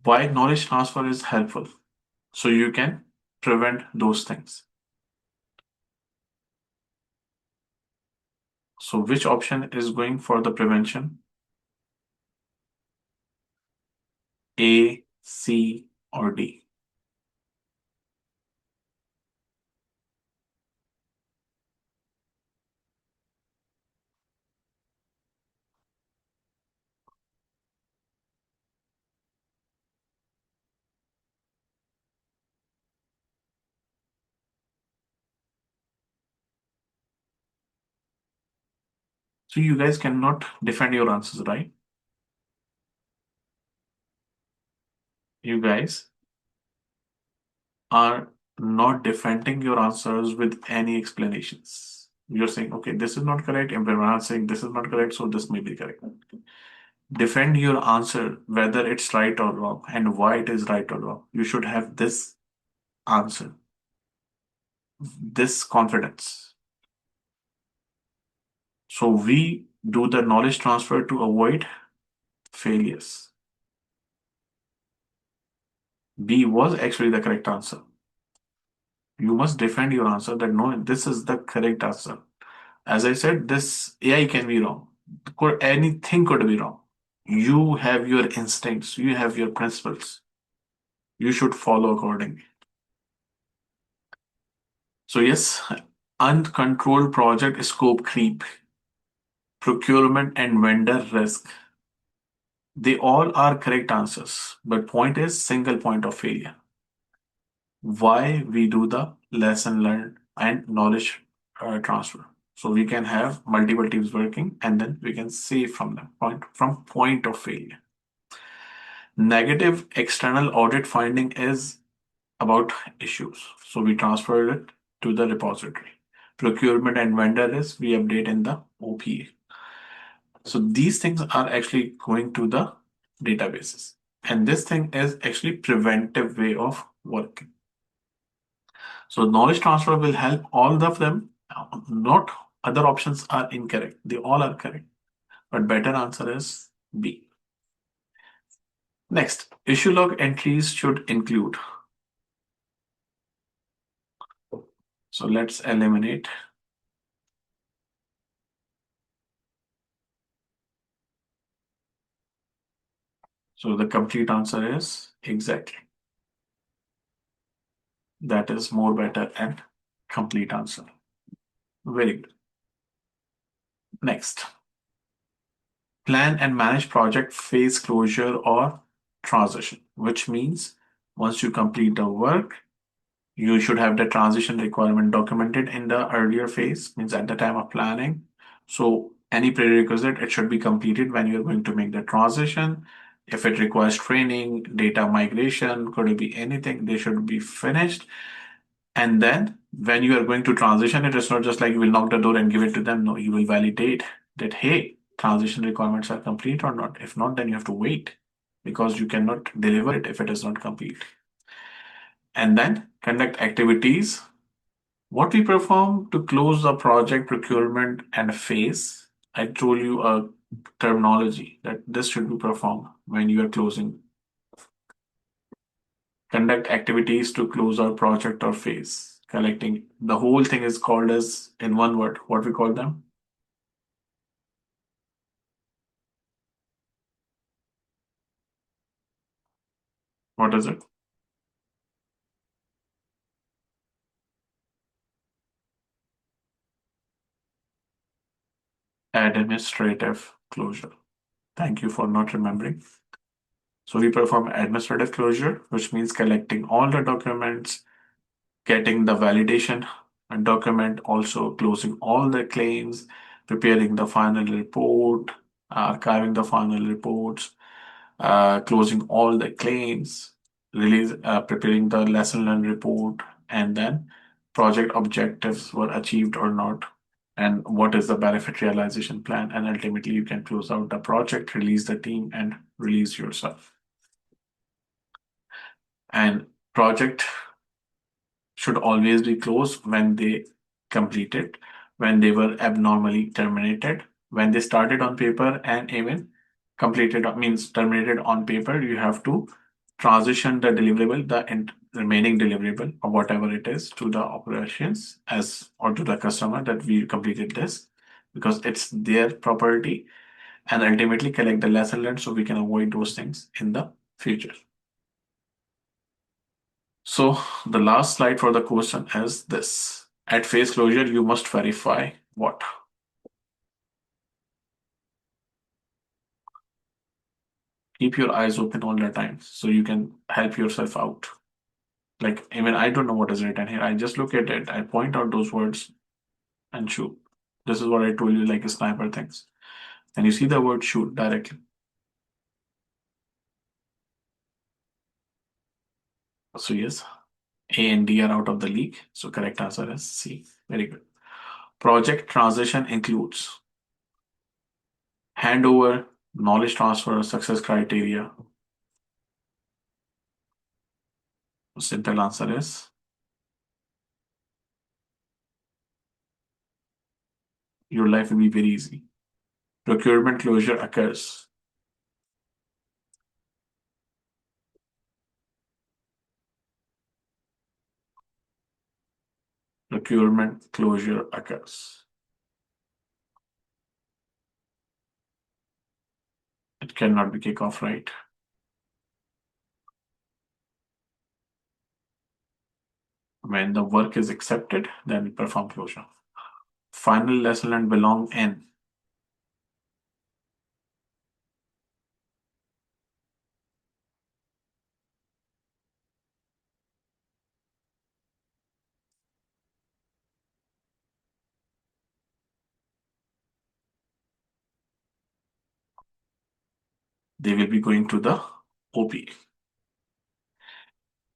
Why knowledge transfer is helpful. So you can prevent those things. So which option is going for the prevention? A, C, or D? So you guys cannot defend your answers, right? You guys are not defending your answers with any explanations. You're saying, okay, this is not correct, and we're saying this is not correct, so this may be correct. Defend your answer, whether it's right or wrong, and why it is right or wrong. You should have this answer, this confidence. So we do the knowledge transfer to avoid failures. B was actually the correct answer. You must defend your answer that no, this is the correct answer. As I said, this AI can be wrong. Anything could be wrong. You have your instincts, you have your principles. You should follow accordingly. So, yes, uncontrolled project scope creep, procurement and vendor risk. They all are correct answers, but point is single point of failure. Why we do the lesson learned and knowledge transfer. So we can have multiple teams working and then we can save from them point of failure. Negative external audit finding is about issues. So we transfer it to the repository. Procurement and vendor risk we update in the OPA. So these things are actually going to the databases. And this thing is actually preventive way of working. So knowledge transfer will help all of them. Not other options are incorrect. They all are correct. But better answer is B. Next, issue log entries should include. So let's eliminate. So the complete answer is exactly. That is more better and complete answer. Very good. Next, plan and manage project phase closure or transition, which means once you complete the work, you should have the transition requirement documented in the earlier phase, means at the time of planning. So any prerequisite, it should be completed when you're going to make the transition. If it requires training, data migration, could it be anything, they should be finished. And then when you are going to transition it, it's not just like you will knock the door and give it to them. No, you will validate that, hey, transition requirements are complete or not. If not, then you have to wait because you cannot deliver it if it is not complete. And then conduct activities. What we perform to close the project procurement and phase. I told you a terminology that this should be performed when you are closing. Conduct activities to close our project or phase. Collecting the whole thing is called as in one word. What we call them? What is it? Administrative closure. Thank you for not remembering. So we perform administrative closure, which means collecting all the documents, getting the validation document, also closing all the claims, preparing the final report, archiving the final reports, closing all the claims, preparing the lesson learned report, and then project objectives were achieved or not, and what is the benefit realization plan, and ultimately you can close out the project, release the team, and release yourself. And project should always be closed when they completed, when they were abnormally terminated, when they started on paper, and even completed means terminated on paper. You have to transition the deliverable, the remaining deliverable or whatever it is, to the operations as or to the customer that we completed this, because it's their property, and ultimately collect the lesson learned so we can avoid those things in the future. So the last slide for the question is this. At phase closure, you must verify what? Keep your eyes open all the time so you can help yourself out. Like, even I don't know what is written here. I just look at it, I point out those words and shoot. This is what I told you, like a sniper things. And you see the word shoot directly. So yes, A and D are out of the league. So correct answer is C. Very good. Project transition includes handover, knowledge transfer, success criteria. Simple answer is your life will be very easy. Procurement closure occurs. Procurement closure occurs. It cannot be kickoff, right? When the work is accepted, then we perform closure. Final lesson learned belong in. They will be going to the OP.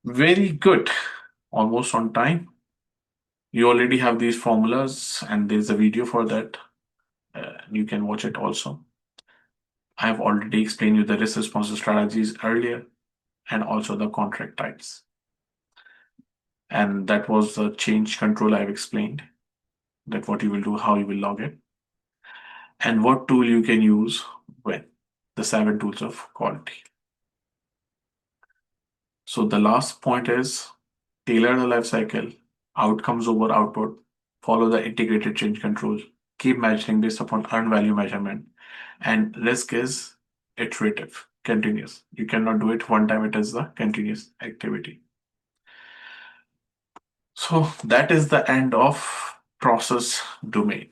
Very good. Almost on time. You already have these formulas, and there's a video for that. You can watch it also. I have already explained you the risk response strategies earlier, and also the contract types. And that was the change control I've explained, that what you will do, how you will log it, and what tool you can use when, the 7 tools of quality. So the last point is tailor the life cycle, outcomes over output, follow the integrated change control, keep measuring based upon earned value measurement, and risk is iterative, continuous. You cannot do it one time, it is the continuous activity. So that is the end of process domain.